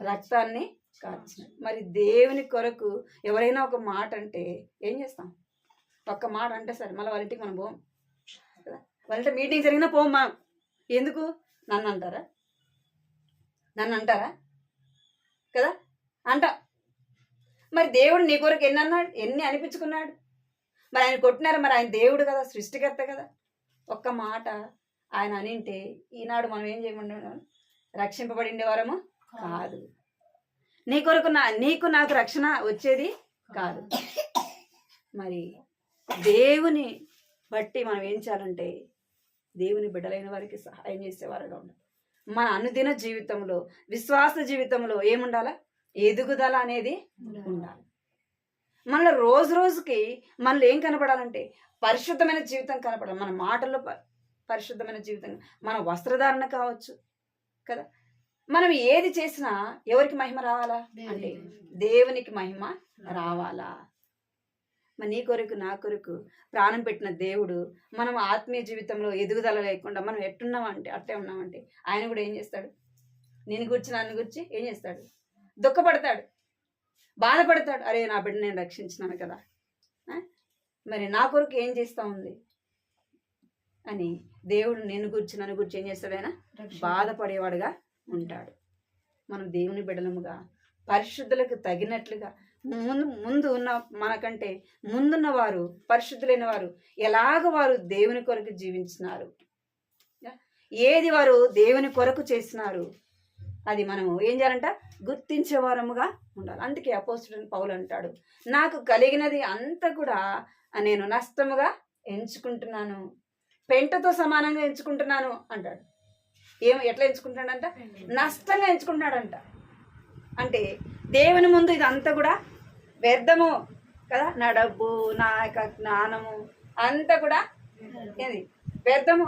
రక్తాన్ని కార్చినాడు. మరి దేవుని కొరకు ఎవరైనా ఒక మాట అంటే ఏం చేస్తాం? ఒక్క మాట అంటే సరే, మళ్ళీ వాళ్ళ ఇంటికి మనం పోం కదా. వాళ్ళ మీటింగ్ జరిగినా పోం మనం. ఎందుకు? నన్ను అంటారా కదా అంట. మరి దేవుడు నీ కొరకు ఎన్ని అన్నాడు, ఎన్ని అనిపించుకున్నాడు? మరి ఆయన కొట్టినారా? మరి ఆయన దేవుడు కదా, సృష్టికర్త కదా. ఒక్క మాట ఆయన అనింటే ఈనాడు మనం ఏం చేయమంటున్నాం? రక్షింపబడిండే వారము కాదు. నీ కొరకు నీకు నాకు రక్షణ వచ్చేది కాదు. మరి దేవుని బట్టి మనం ఏం చేయాలంటే దేవుని బిడ్డలైన వారికి సహాయం చేసేవారుగా ఉండాలి. మన అనుదిన జీవితంలో, విశ్వాస జీవితంలో ఏముండాలా? ఎదుగుదల అనేది ఉండాలి. మన రోజు రోజుకి మనలో ఏం కనపడాలంటే పరిశుద్ధమైన జీవితం కనపడాలి. మన మాటల్లో పరిశుద్ధమైన జీవితం, మన వస్త్రధారణ కావచ్చు కదా. మనం ఏది చేసినా ఎవరికి మహిమ రావాలా అంటే దేవునికి మహిమ రావాలా. మరి నీ కొరకు నా కొరకు ప్రాణం పెట్టిన దేవుడు మనం ఆత్మీయ జీవితంలో ఎదుగుదల లేకుండా మనం ఎట్టున్నామంటే అట్టే ఉన్నామంటే ఆయన కూడా ఏం చేస్తాడు? నేను గురించి నన్ను గురించి ఏం చేస్తాడు? దుఃఖపడతాడు, బాధపడతాడు. అరే నా బిడ్డ నేను రక్షించినాను కదా, మరి నా కొరకు ఏం చేస్తా ఉంది అని దేవుడు నిన్ను గురించి నన్ను గురించి ఏం చేస్తాడు? ఆయన బాధపడేవాడుగా ఉంటాడు. మనం దేవుని బిడ్డలముగా పరిశుద్ధులకు తగినట్లుగా ముందు ఉన్న మనకంటే ముందున్న వారు, పరిశుద్ధులైన వారు ఎలాగ వారు దేవుని కొరకు జీవించినారు, ఏది వారు దేవుని కొరకు చేసినారు, అది మనము ఏం చేయాలంట? గుర్తించే వారముగా ఉండాలి. అందుకే అపోస్తుడైన పౌలు అంటాడు, నాకు కలిగినది అంతా కూడా నేను నష్టముగా ఎంచుకుంటున్నాను, పెంటతో సమానంగా ఎంచుకుంటున్నాను అంటాడు. ఎట్లా ఎంచుకుంటాడంట? నష్టంగా ఎంచుకుంటున్నాడంట. అంటే దేవుని ముందు ఇదంతా కూడా వ్యర్థము కదా. నా డబ్బు, నా యొక్క జ్ఞానము అంతా కూడా ఏది వ్యర్థము.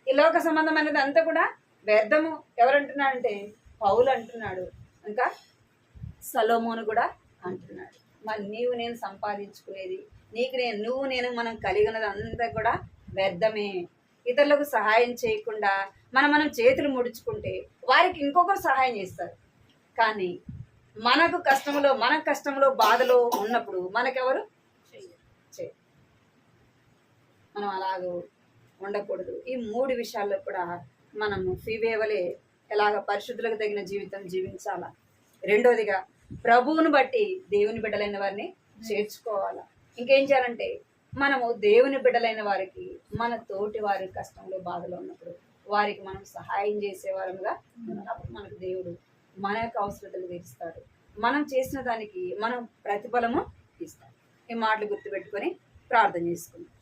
ఈ లోక సంబంధమైనది అంతా కూడా వ్యర్థము. ఎవరంటున్నాడంటే పౌలు అంటున్నాడు, ఇంకా సలోమోను కూడా అంటున్నాడు. మరి నీవు నేను సంపాదించుకునేది, నువ్వు నేను మనం కలిగినది అంతా కూడా వ్యర్థమే. ఇతరులకు సహాయం చేయకుండా మనం చేతులు ముడుచుకుంటే వారికి ఇంకొకరు సహాయం చేస్తారు. కానీ మన కష్టంలో బాధలో ఉన్నప్పుడు మనకెవరు చేయరు. మనం అలాగూ ఉండకూడదు. ఈ 3 విషయాల్లో కూడా మనము ఫీవేవలే ఎలాగ పరిశుద్ధులకు తగిన జీవితం జీవించాలా. రెండోదిగా ప్రభువును బట్టి దేవుని బిడ్డలైన వారిని చేర్చుకోవాలా. ఇంకేం చేయాలంటే మనము దేవుని బిడ్డలైన వారికి, మన తోటి వారి కష్టంలో బాధలో ఉన్నప్పుడు వారికి మనం సహాయం చేసేవారముగా ఉన్నప్పుడు మనకు దేవుడు మన యొక్క అవసరతలు తీరుస్తాడు. మనం చేసిన దానికి మనం ప్రతిఫలము ఇస్తాడు. ఈ మాటలు గుర్తుపెట్టుకొని ప్రార్థన చేసుకుందాం.